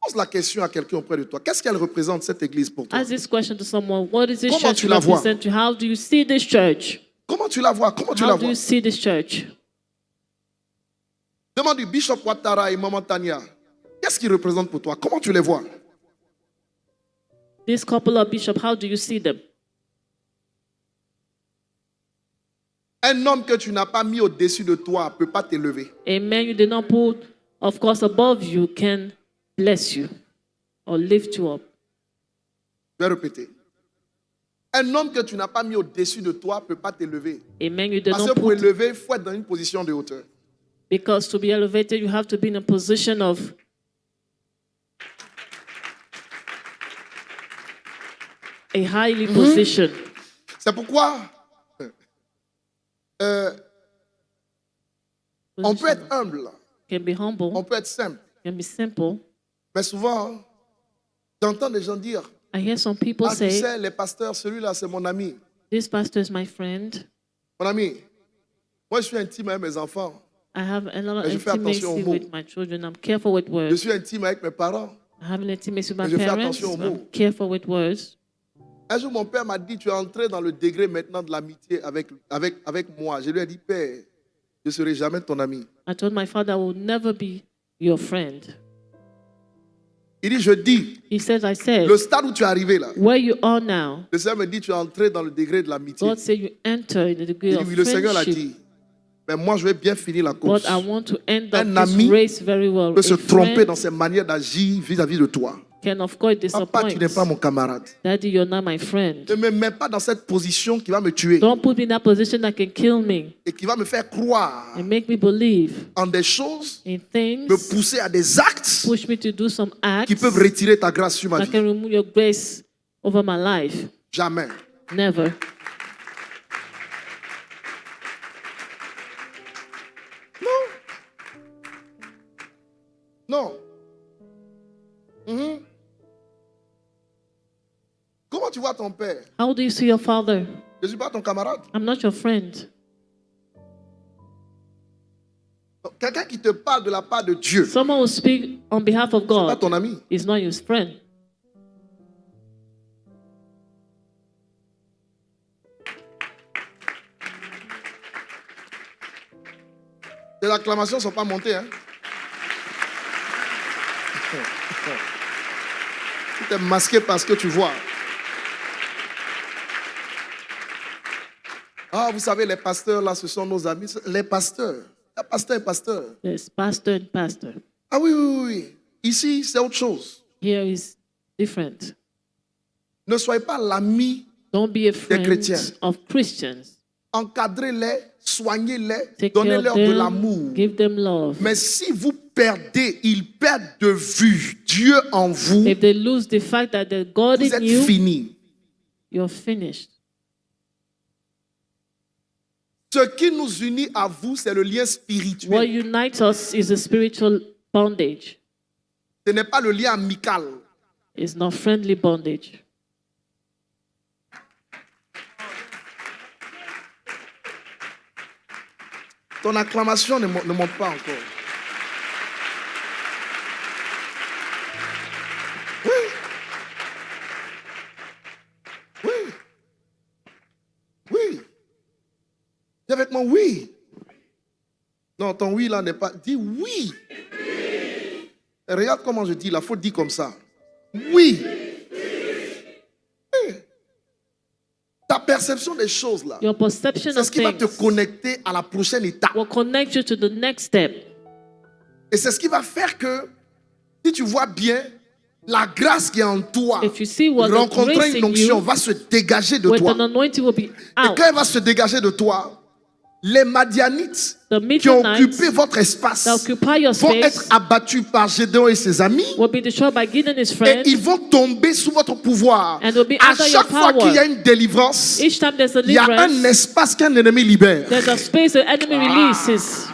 Pose la question à quelqu'un auprès de toi. Qu'est-ce qu'elle représente, cette église, pour toi? Ask this question to someone. What is this Comment church tu la vois? represent to you? How do you see this church? Comment tu la vois? Comment tu la How do vois? you see this church? Demande du Bishop Ouattara et Maman Tania. Qu'est-ce qu'ils représentent pour toi? Comment tu les vois? This couple of bishops, how do you see them? Un homme que tu n'as pas mis au-dessus de toi ne peut pas t'élever. A man you did not put, of course, above you can bless you or lift you up. Je vais répéter. Un homme que tu n'as pas mis au-dessus de toi ne peut pas t'élever. A man you did Parce que not pour put, élever, il faut être dans une position de hauteur. because to be elevated, you have to be in a position of a highly position. C'est pourquoi on peut être humble, Can be humble, on peut être simple. can be simple. Mais souvent, j'entends des gens dire, I hear some people ah, tu say, sais, les pasteurs, celui-là, c'est mon ami. this pastor is my friend. Mon ami, moi, je suis intime avec mes enfants. I have a lot of Mais je fais attention aux intimacy mots. with my children. I'm careful with Je words. suis intime avec mes parents. I have an intimacy with my Mais je fais parents. attention aux mots. I'm careful with words. Un jour, mon père m'a dit, tu es entré dans le degré maintenant de l'amitié avec moi. Je lui ai dit, Père, je ne serai jamais ton ami. I told my father I will never be your friend. Il dit, je dis, He says, I said, le stade où tu es arrivé là, where you are now, le Seigneur me dit, tu es entré dans le degré de l'amitié. God said you enter in the degree Il of dit, oui, le Seigneur l'a friendship. dit. Mais moi, je vais bien finir la But course. I want to end Un up this ami race very well. peut se A tromper friend dans ses manières d'agir vis-à-vis de toi. can of course Papa, tu n'es disappoint. pas mon camarade. Daddy, you're not my friend. Ne me mets pas dans cette position qui va me tuer Don't put me in that position that can kill me et qui va me faire croire and make me believe en des choses, in me things, pousser à des actes push me to do some acts qui peuvent retirer ta grâce sur ma that vie. can remove your grace over my life. Jamais. Never. Non. Mhm. Comment tu vois ton père? How do you see your father? Je ne suis pas ton camarade. I'm not your friend. Donc, quelqu'un qui te parle de la part de Dieu, ce Someone who speak on behalf of n'est pas God ton ami. is not your friend. Les acclamations ne sont pas montées. Hein? Tu es masqué parce que tu vois. Ah, vous savez, les pasteurs, là, ce sont nos amis. Les pasteurs. Un pasteur est pasteur. There's pastor and pastor. Ah oui, oui, oui, oui. Ici, c'est autre chose. Here is different. Ne soyez pas l'ami. Don't be a friend chrétiens. of Christians. Encadrez-les, soignez-les, Take care of donnez-leur de them. l'amour. Give them love. Mais si vous perdez, ils perdent de vue Dieu en vous, If they lose the fact that the God vous in êtes you, fini. you're finished. Ce qui nous unit à vous, c'est le lien What spirituel. unites us is a spiritual bondage. Ce n'est pas le lien amical. It's not friendly bondage. Ton acclamation ne monte pas encore. Oui. Oui. Oui. Dis avec moi, oui. Non, ton oui là n'est pas. Dis oui. Et regarde comment je dis, il faut dire comme ça. Oui. Oui. Ta perception des choses là, Your perception c'est of ce qui va te things connecter à la prochaine étape. will connect you to the next step. Et c'est ce qui va faire que, si tu vois bien, la grâce qui est en toi, If you see what the rencontrer grace une in onction, you, va se dégager de with toi. an anointing will be Et out. quand elle va se dégager de toi, les Madianites The qui ont Midianites occupé votre espace that occupy your vont être space abattus par Gédéon et ses amis. will be destroyed by Gideon and his Et friends. ils vont tomber sous votre pouvoir. And they'll be À under chaque your fois power. qu'il y a une délivrance, Each time there's a il y a un deliverance, espace qu'un ennemi libère. there's a space the enemy releases.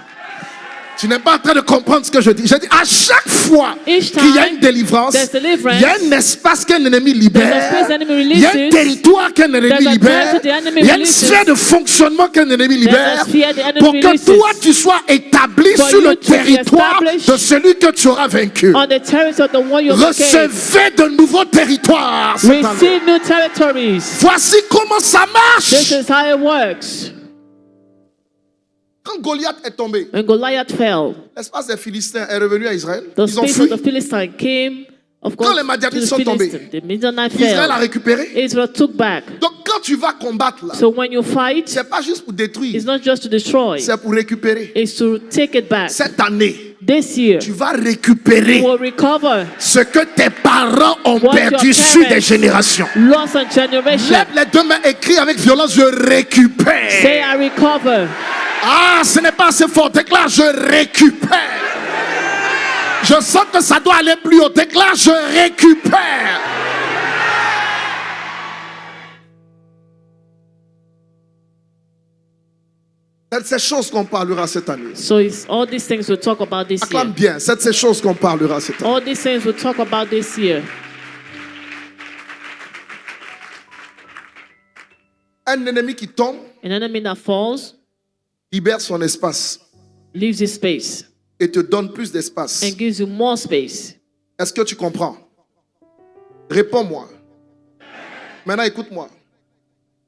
Tu n'es pas en train de comprendre ce que je dis. Je dis à chaque fois Each qu'il y a time une délivrance, there's deliverance, il y a un espace qu'un ennemi libère, there's a space the enemy il y a un releases, territoire qu'un ennemi there's a libère, territory the enemy il y a une releases, sphère de fonctionnement qu'un ennemi libère, sphere the enemy pour que releases, toi tu sois établi for sur you le to be territoire established de celui que tu auras vaincu. on the territory of the one you became. Recevez de nouveaux territoires cette année. Receive new territories. Voici comment ça This marche. is how it works. Quand Goliath est tombé, When Goliath fell, l'espace des Philistins est revenu à Israël. the Ils ont space fui. of the Philistine came, of course, Quand les Madianites to the sont tombés, Philistines. The Midianites Israël a fell. récupéré. Israel took back. Donc quand tu vas combattre là, So when you fight, c'est pas juste pour détruire, it's not just to destroy, c'est pour récupérer. it's to take it back. Cette année, This year, tu vas récupérer you will recover ce que tes parents ont What perdu your sur des parents générations. lost and generation. Lève les deux mains, écris avec violence, je récupère. Say, I recover. Ah, ce n'est pas assez fort. Déclare, je récupère. Je sens que ça doit aller plus haut. Déclare, je récupère. C'est de ces choses qu'on parlera cette année. So it's all these things we'll talk about this Acclame year. bien, c'est de ces choses qu'on parlera cette année. All these things we'll talk about this year. Un ennemi qui tombe An enemy that falls libère son espace leaves his space et te donne plus d'espace. and gives you more space. Est-ce que tu comprends? Réponds-moi. Maintenant, écoute-moi.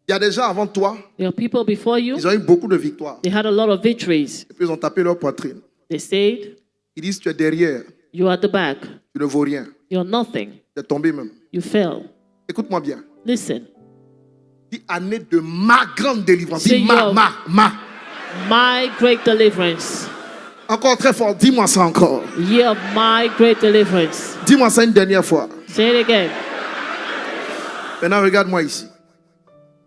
Il y a des gens avant toi, There are people before you, ils ont eu beaucoup de victoires. they had a lot of victories. Et puis ils ont tapé leur poitrine. They said, Ils disent, tu es derrière, you are at the back. tu ne vaux rien. You're nothing. Tu es tombé même. You fell. Écoute-moi bien. Listen. Dis année de ma grande délivrance. C'est Dis ma. My great deliverance. Encore très fort. Dis-moi ça encore. Year of my great deliverance. Dis-moi ça une dernière fois. Say it again. Maintenant, regarde-moi ici.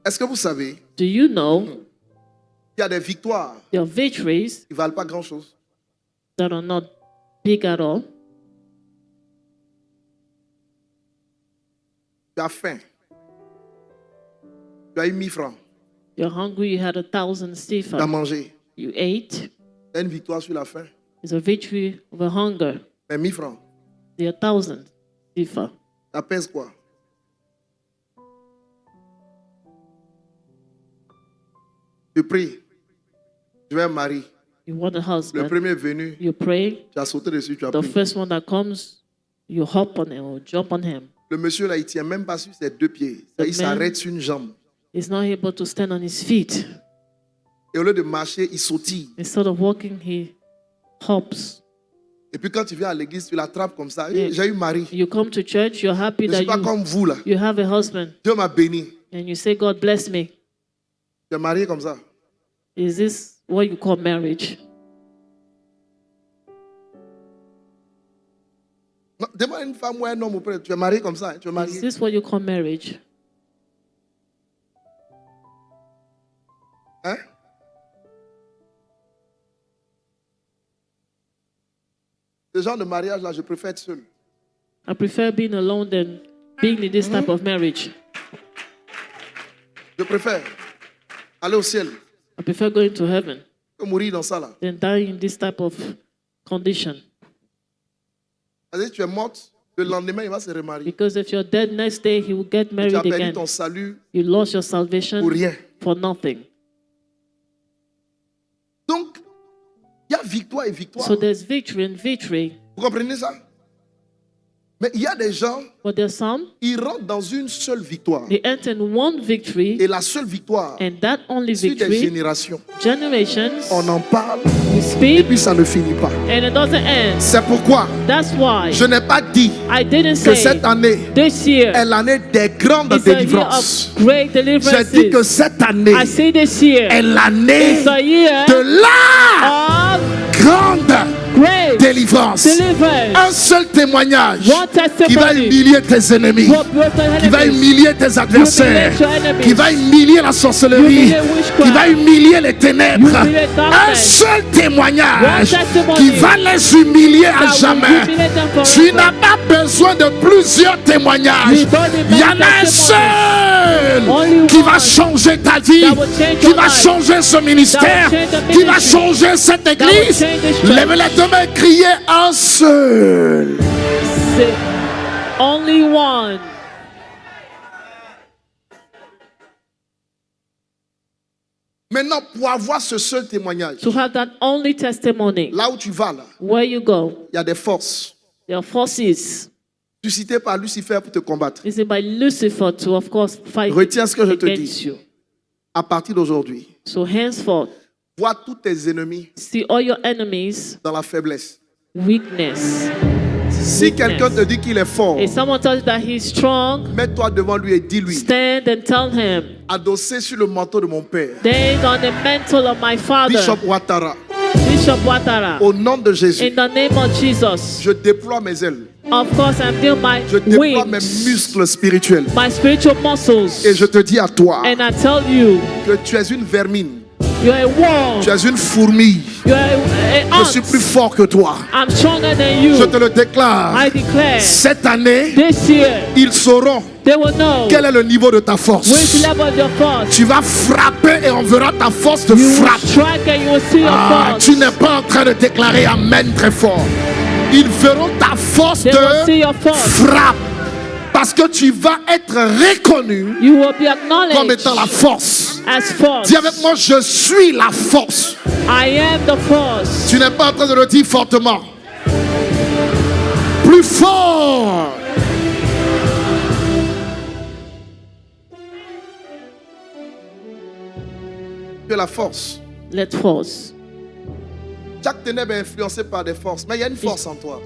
Est-ce que vous savez Do you know qu'il y a des victoires there are victories qui ne valent pas grand-chose? that are not big at all? Tu as faim. Tu as eu 1000 francs. You're hungry, you had 1,000 Tu as sefer. mangé. You ate. Tu as une victoire sur la faim. It's a victory over hunger. Mais 1000 francs. The 1,000 sefer. Ça pèse quoi? Tu pries. Tu veux un mari. You want a Le husband. premier venu, You pray. tu as sauté dessus, tu as The pris. first one that comes, you hop on him or jump on him. Le monsieur là, il tient même pas sur ses deux pieds. The Il s'arrête sur une jambe. He's not able to stand on his feet. Et au lieu de marcher, il sautille. Instead of walking, he hops. Et puis quand tu viens à l'église, tu l'attrapes comme ça. Yeah. J'ai eu mari. You come to church, you're happy Je ne that suis pas comme vous là. you have a husband, Dieu m'a béni. and you say, God bless me. Tu es marié comme ça. Is this what you call marriage? Non, demande à une femme ou à un homme auprès. Tu es marié comme ça. Hein? Tu es Is marié. this what you call marriage? Hein? Ce genre de mariage là, je préfère être seul. I prefer being alone than being in this type of marriage. Je préfère aller au ciel I prefer going to heaven que mourir dans ça là. than die in this type of condition. C'est-à-dire que tu es morte, le lendemain il va se remarier. Because if you're dead next day, he will get Tu married as perdu again. ton salut You lost your salvation pour rien. for nothing. Donc, il y a victoire et victoire. So there's victory and victory. Vous comprenez ça? Mais il y a des gens, But there's some, ils rentrent dans une seule victoire. they enter in one victory, Et la seule victoire, and that only sur des victory, générations, generations, on en parle we et speak, puis ça ne finit pas. and it doesn't end. C'est pourquoi That's why je n'ai pas dit I didn't que say cette année this year est l'année des grandes is a year délivrances. of great J'ai dit que deliverances. cette année I say this year est l'année is a year de la of grande great délivrance. deliverance. Un seul témoignage One qui va testimony humilier tes ennemis, will break your qui va enemies. humilier tes adversaires, humiliate your enemies. qui va humilier la sorcellerie, humiliate witchcraft. qui va humilier les ténèbres. humiliate Un darkness. seul témoignage One testimony qui va les humilier à that will jamais. humiliate them Tu forever. n'as pas besoin de plusieurs témoignages. You don't need Il y en many a un testimonies. seul seul Only qui va one changer ta vie, that will change qui your va life, changer ce ministère, that will change the qui va ministry, changer cette will église. change this church. Lève les deux mains et criez un seul. Say, only one. Maintenant, pour avoir ce seul témoignage, To have that only testimony, là où tu vas, là, where you go, il y a des forces your forces suscitées par Lucifer pour te combattre. is by Lucifer to, of course, fight Retiens ce que je te against dis. you. À partir d'aujourd'hui, So henceforth, vois tous tes ennemis see all your enemies' dans la faiblesse. weakness. Si quelqu'un te dit qu'il est fort, If someone tells you that he's strong, mets-toi devant lui et dis-lui, stand and tell him, adossé sur le manteau de mon père, based on the mantle of my father, Bishop Ouattara, Bishop Ouattara, au nom de Jésus, in the name of Jesus. je déploie mes ailes, Of course, I'm doing my je déploie mes wings, muscles spirituels my spiritual muscles, et je te dis à toi and I tell you, que tu es une vermine, you're a worm, tu es une fourmi, you're a je suis plus ant. fort que toi. I'm stronger than Je you. te le déclare, I declare, cette année, this year, ils sauront they will know quel est le niveau de ta which force. level of your force. Tu vas frapper et on verra ta force de You will frappe. strike and you will see your Ah, force. tu n'es pas en train de déclarer Amen très fort. Ils verront ta force They will see de your force. frappe. Parce que tu vas être reconnu You will be comme acknowledged étant la force. as force. Dis avec moi, je suis la force. I am the force. Tu n'es pas en train de le dire fortement. Plus fort. Tu es la force. Let force. Chaque ténèbre est influencé par des forces. Mais il y a une force en toi.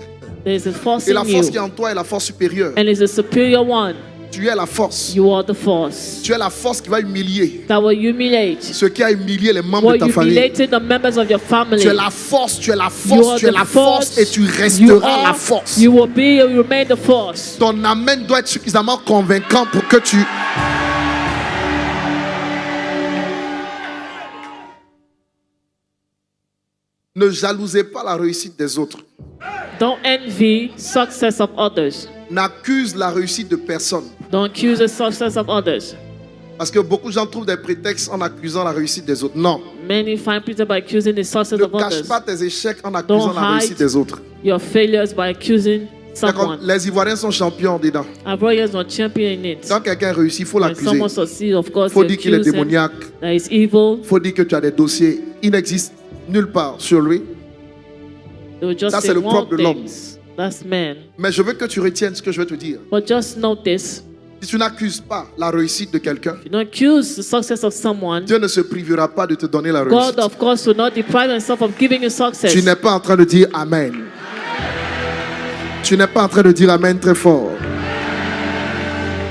There is a force Et la in force qui est you, en toi est la force supérieure. and is a superior one. Tu es la force. You are the force Tu es la force qui va humilier that will humiliate, ce qui a humilié les membres de will ta famille. humiliate the members of your family. Tu es la force, tu es la You force, are tu es the la force et tu you resteras la are, force. you will be, you remain the force. Ton amen doit être suffisamment convaincant pour que tu... Ne jalousez pas la réussite des autres. Don't envy success of others. N'accuse la réussite de personne. Don't accuse the success of others. Parce que beaucoup de gens trouvent des prétextes en accusant la réussite des autres. Non. Many find people by accusing the success Ne of cache others. pas tes échecs en accusant la réussite hide des autres. Your failures by accusing D'accord? someone. Les Ivoiriens sont champions dedans. Our warriors are champion in it. Quand quelqu'un réussit, il faut When l'accuser. someone succeeds, of course, Il faut they dire qu'il est accuse him démoniaque. that he's evil. Il faut dire que tu as des dossiers. Il n'existe nulle part sur lui. They will just Ça, say c'est le wrong propre de l'homme. things. That's man. Mais je veux que tu retiennes ce que je vais te dire. But just notice, Si tu n'accuses pas la réussite de quelqu'un, you don't accuse the success of someone. Dieu ne se privera pas de te donner la God, réussite. of course, will not deprive himself of giving you success. Tu n'es pas en train de dire Amen. Tu n'es pas en train de dire Amen très fort.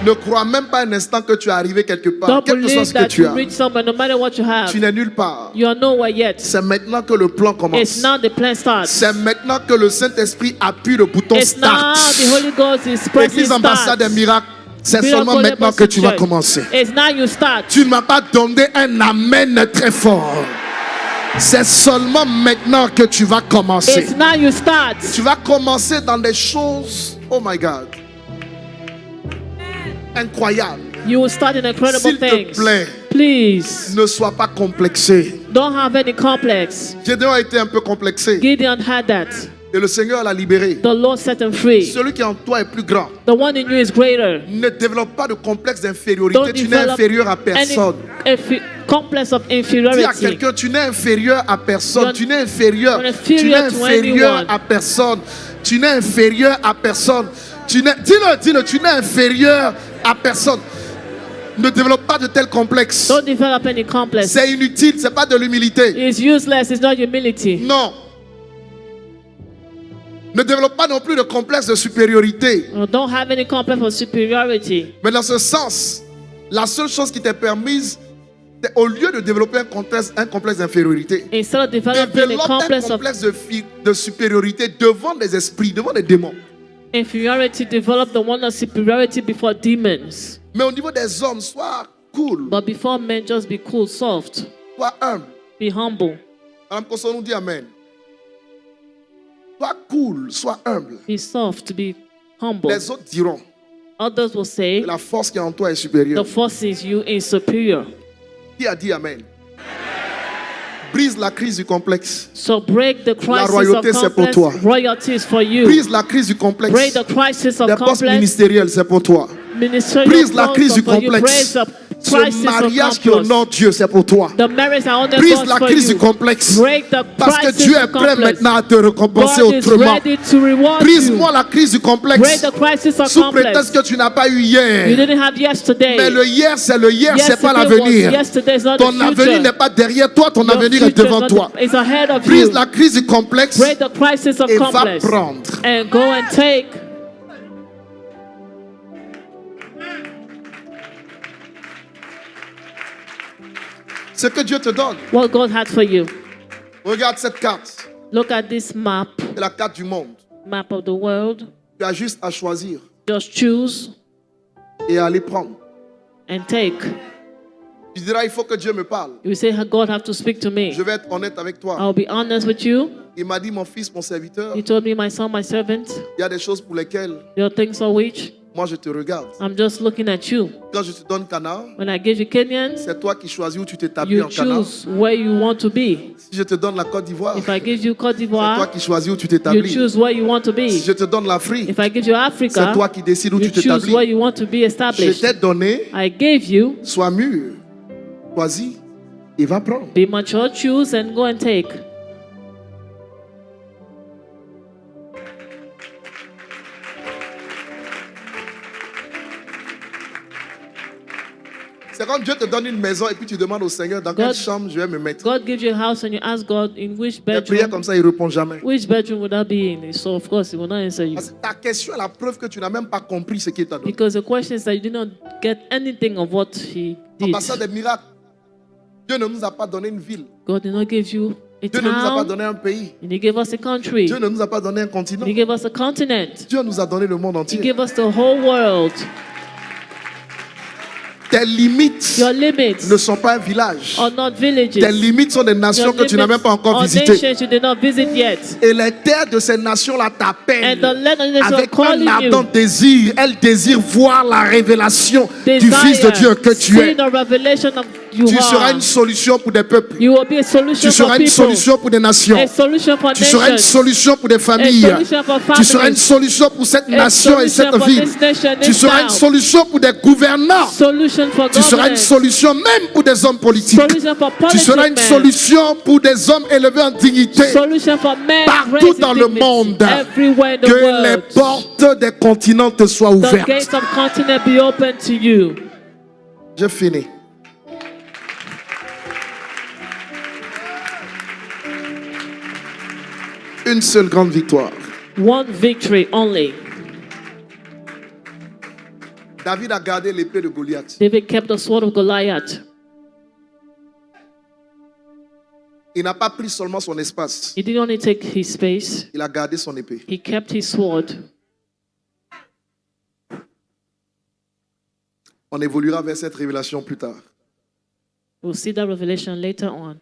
Ne crois même pas un instant que tu es arrivé quelque part. Don't Quel que soit believe ce que that tu you as, reach somewhere, no matter what you have. tu n'es nulle part. You are nowhere yet. C'est maintenant que le plan It's commence. now the plan starts. C'est maintenant que le Saint-Esprit appuie le bouton It's now Start. the Holy Ghost is pressing Église ambassade des start. miracles, c'est Miracle seulement maintenant que tu vas Church. commencer. It's now you start. Tu ne m'as pas donné un Amen très fort. C'est seulement maintenant que tu vas commencer. It's now you start. Tu vas commencer dans des choses, oh my God, incroyables. You will start in incredible S'il te things. plaît. Please, Ne sois pas complexé. don't have any complex. Gédéon a été un peu complexé Gideon had that. et le Seigneur l'a libéré. The Lord set him free. Celui qui est en toi est plus grand. The one in you is greater. Ne développe pas de complexe d'infériorité. Don't Tu n'es develop inférieur à any personne. complex of Dis à inferiority. quelqu'un, tu n'es inférieur à personne. You're- Tu n'es inférieur. you're Tu n'es inferior to inférieur anyone. à personne. Tu n'es inférieur à personne. Dis-le, tu n'es inférieur à personne. Ne développe pas de tels complexes. Don't develop any complex. C'est inutile, c'est pas de l'humilité. It's useless. It's not humility. Non. Ne développe pas non plus de complexe de supériorité. Don't have any complex of superiority. Mais dans ce sens, la seule chose qui t'est permise, c'est au lieu de développer un complexe d'infériorité, Instead of developing a développe un complex of complexe de supériorité devant des esprits, devant des démons. inferiority, develop the one of superiority before demons. Mais au niveau des hommes, sois cool, But before men, just be cool, soft, sois humble. be humble, Madame Kosso nous dit Amen. Sois cool, sois humble. be soft, be humble. Les autres diront, Others will say, la force qui est en toi est supérieure. the force in you is superior. Qui a dit Amen? Brise la crise du complexe. So break the crisis royauté, of c'est pour complex. toi. Royalty is for you. Brise la crise du complexe. Break the crisis of Les postes complex. ministériels, c'est pour toi. Ministerial Brise la roles crise are du for you. complexe. Break the Ce crisis mariage of qui complex. honore Dieu, c'est pour toi. The marriage that honors Brise God la for crise you. du complexe. Break the Parce que crisis Dieu est of prêt complex. maintenant à te récompenser God is autrement. ready to reward Brise-moi you. la crise du Break complexe. the crisis of Sous complex. prétexte que tu n'as pas eu You hier. didn't have yesterday. Mais le hier, c'est le hier, c'est pas Yesterday was l'avenir. yesterday, it's not Ton the avenir future. n'est pas derrière toi, ton Your avenir est future devant not toi. the- is ahead of Brise you. la crise du complexe Break the crisis of et va complex. prendre. And go and take. Ce que Dieu te donne. What God has for you. Regarde cette carte. Look at this map, C'est la carte du monde. map of the world. Tu as juste à choisir Just choose et à aller prendre. and take. Tu diras, il faut que Dieu me parle. You say, God have to speak to me. Je vais être honnête avec toi. I'll be honest with you. Il m'a dit, mon fils, mon serviteur, He told me, my son, my servant, il y a des choses pour lesquelles there are things for which moi je te regarde. I'm just looking at you. Quand je te donne Canaan, When I give you Kenyans, c'est toi qui choisis où tu t'établis you en Canaan. choose where you want to be. Si je te donne la Côte d'Ivoire, If I give you Côte c'est toi d'Ivoire, qui choisis où tu you t'établis. choose where you want to Si be. je te donne l'Afrique, If I give you c'est Africa, toi qui décides où you tu choose where t'établis. you want to be Je established. t'ai donné, I gave you, sois mûr, choisis et va prendre. be mature, choose and go and take. C'est comme Dieu te donne une maison et puis tu demandes au Seigneur dans quelle God- chambre je vais me mettre. God gives you a house and you ask God in which Les prières bedroom. comme ça, il ne répond jamais. Which bedroom would that be in? So of course he will not answer you. Parce que ta question est la preuve que tu n'as même pas compris ce qu'il t'a donné. Because the question is that you did not get anything of what he En did. passant des miracles, Dieu ne nous a pas donné une ville. God did not give you a Dieu ne nous a pas town. donné un pays. And he gave us a country. Dieu ne nous a pas donné un continent. He gave us a continent. Dieu nous a donné le monde He entier. gave us the whole world. Tes limites Your limits ne sont pas un village. are not villages. Tes limites sont des nations Your que tu n'as même limits pas encore are visitées. nations you did not visit yet. Et les terres de ces nations-là And t'appellent the land of Israel avec calling un you. ardent désir. Elles désirent voir la révélation du Desire, Fils de Dieu que tu es. seeing the revelation of you Tu seras are. une solution pour des peuples. You will be a solution Tu for seras une people. solution pour des nations. A solution for Tu seras une nations. solution pour des A familles. solution for Tu seras une families. solution pour cette A nation et solution cette for ville. this nation, Tu this seras une town. solution pour des gouvernants. Solution for Tu seras une government. solution même pour des hommes politiques. Solution for Tu seras une politics. solution pour des hommes élevés en dignité. Solution for men Partout raised dans in le dignity. monde. Everywhere in the Que les world. portes des continents te soient The ouvertes. gates of continent be open to you. J'ai fini. Une seule grande victoire. One victory only. David a gardé l'épée de Goliath. David kept the sword of Goliath. Il n'a pas pris seulement son espace. He didn't only take his space, Il a gardé son épée. he kept his sword. On évoluera vers cette révélation plus tard. We'll see that revelation later on.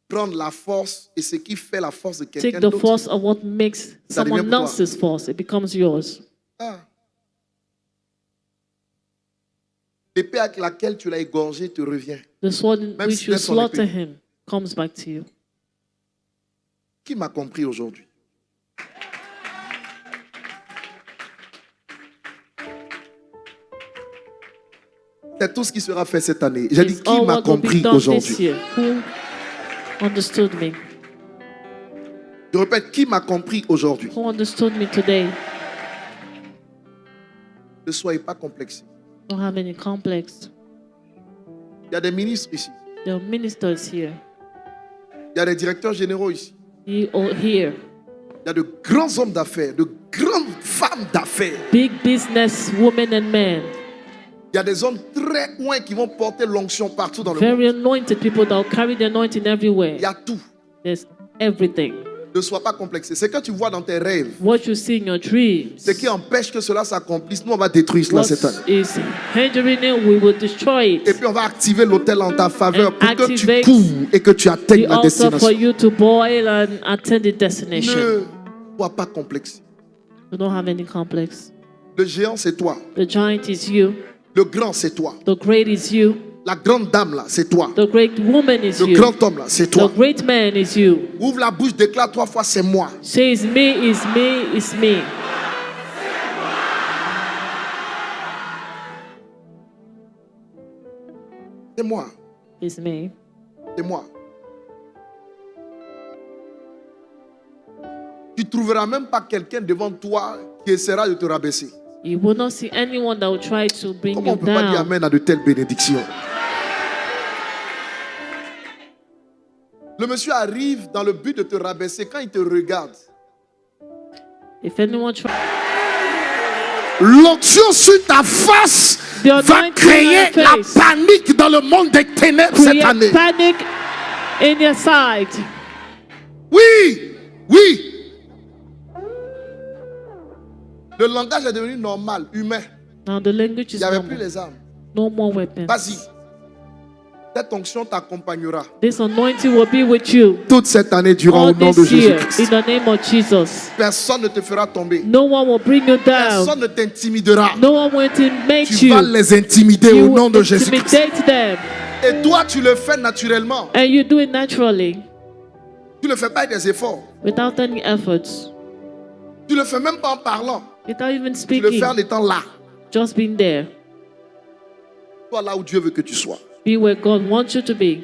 Prendre la force et ce qui fait la force de Take quelqu'un the d'autre. force of what makes Ça devient someone pour toi. else's force. It becomes yours. Ah. L'épée avec laquelle tu l'as égorgé te revient. The sword in Même which si you c'est son slaughter épée. him comes back to you. Qui m'a compris aujourd'hui? C'est tout ce qui sera fait cette année. J'ai dit It's qui all m'a what will be compris done this aujourd'hui. year. Who understood me? Je répète, qui m'a compris aujourd'hui? Who understood me today? Ne soyez pas complexés. Don't have any complex. Il y a des ministres ici. There are ministers here. Il y a des directeurs généraux ici. You all here. Il y a de grands hommes d'affaires, de grandes femmes d'affaires. Big business women and men. Il y a des hommes très loin qui vont porter l'onction partout dans le Very monde. anointed people that will carry the anointing everywhere. Il y a tout. There's everything. Ne sois pas complexé. Ce que tu vois dans tes rêves, What you see in your dreams. ce qui empêche que cela s'accomplisse, nous on va détruire cela What cette année. is hindering it, we will destroy Et it. puis on va activer l'autel en ta faveur And pour que tu activate cours et que tu atteignes The la altar for destination. you to boil and attend the destination. Ne sois pas complexé. You don't have any complex. Ne Le géant, c'est toi. The giant is you. Le grand, c'est toi. The great is you. La grande dame, là, c'est toi. The great woman is Le you. grand homme, là, c'est The toi. great man is you. Ouvre la bouche, déclare 3 fois, c'est moi. Say it's me, it's me, it's me. C'est moi. It's me. C'est moi. Tu ne trouveras même pas quelqu'un devant toi qui essaiera de te rabaisser. You will not see anyone that will try to bring Comment on you ne peut pas dire down. amen à de telles bénédictions? Le monsieur arrive dans le but de te rabaisser. Quand il te regarde, If anyone tries, L'onction sur ta face The va anointing créer on your la face. panique dans le monde des ténèbres cette create année. panic in your side. oui, oui. Le langage est devenu normal, humain. Now the language Il is n'y avait plus normal. les armes. No more weapons. Vas-y. Cette onction t'accompagnera This anointing will be with you toute cette année durant all au nom de this year in Jésus-Christ. the name of Jesus. Personne ne te fera tomber. No one will bring you down. Personne ne t'intimidera. No one will intimidate Tu you. vas les intimider You au nom will de Jésus-Christ. intimidate them. Et toi, tu le fais naturellement. And you do it naturally Tu ne le fais pas avec des efforts. without any efforts, Tu ne le fais même pas en parlant. without even Tu le fais en speaking, étant là. just being there. Sois là où Dieu veut que tu sois. Be where God wants you to be.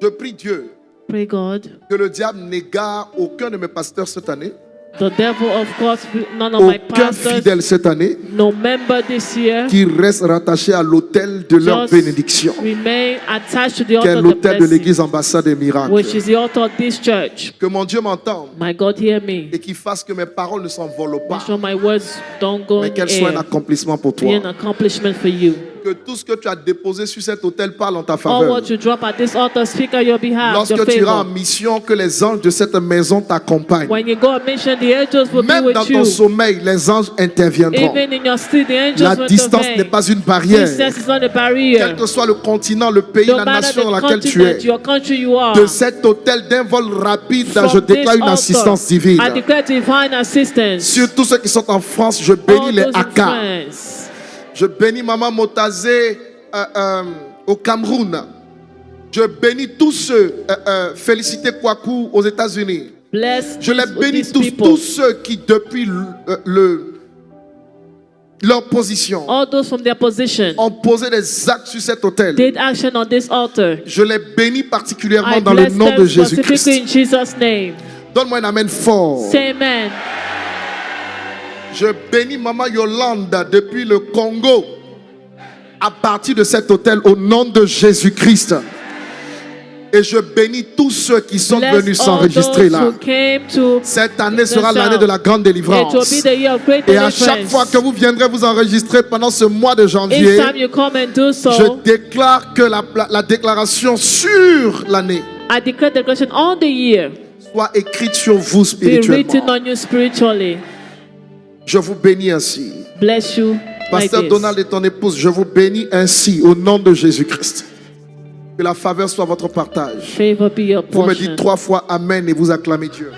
Je prie Dieu Pray God. que le diable n'égare aucun de mes pasteurs cette année. The devil, of course, none of my Aucun pastors, fidèle cette année no member this year, qui reste rattaché à l'autel de leur just bénédiction. remain attached to the Qui est altar of the l'autel de blessing, l'église ambassade des miracles. which is the altar of this church. Que mon Dieu m'entende My God, hear me. et qu'il fasse que mes paroles ne s'envolent pas, Make sure my words don't go mais in the qu'elles soient un air. accomplissement pour Be an toi. accomplishment for you. Que tout ce que tu as déposé sur cet autel parle en ta All faveur. what you drop at this altar, speak on your behalf, your Lorsque tu iras en favor. mission, que les anges de cette maison t'accompagnent. When you go on mission, the angels will be Même dans with ton you. sommeil, les anges interviendront. Even in your sleep, the angels La will distance intervene. n'est pas une barrière. Distance is not a Quel barrier. que soit le continent, le pays, No la matter nation dans the laquelle tu continent, es, your country you are. de cet hôtel d'un vol rapide, From je déclare this une altar, assistance divine. I declare divine assistance. Sur tous ceux qui sont en France, je bénis All les those in Aka. France. Je bénis Maman Motazé au Cameroun. Je bénis tous ceux, Félicité Kwaku aux États-Unis. Bless Je les bénis these tous, people. tous ceux qui depuis leur position All those from their position ont posé des actes sur cet autel. did action on this altar. Je les bénis particulièrement I dans le bless nom de them specifically Jésus-Christ. in Jesus' name. Donne-moi un amen fort. Say amen. Je bénis Maman Yolande depuis le Congo à partir de cet autel au nom de Jésus-Christ. Et je bénis tous ceux qui sont Bless venus all s'enregistrer those là. who came to Cette année sera the l'année de la grande It will délivrance. be the year of great Et à chaque fois deliverance. que vous viendrez vous enregistrer pendant ce mois de Each janvier, time you come and do je so, déclare que la déclaration sur l'année I declare the declaration on the year soit écrite sur vous be written spirituellement. on you spiritually. Je vous bénis ainsi. Bless you like Pasteur this. Donald et ton épouse, je vous bénis ainsi au nom de Jésus-Christ. Que la faveur soit votre partage. Favor be your Vous me portion. dites 3 fois Amen et vous acclamez Dieu.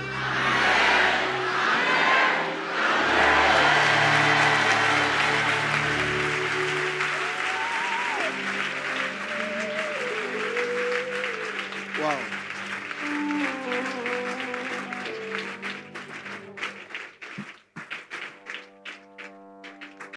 Wow.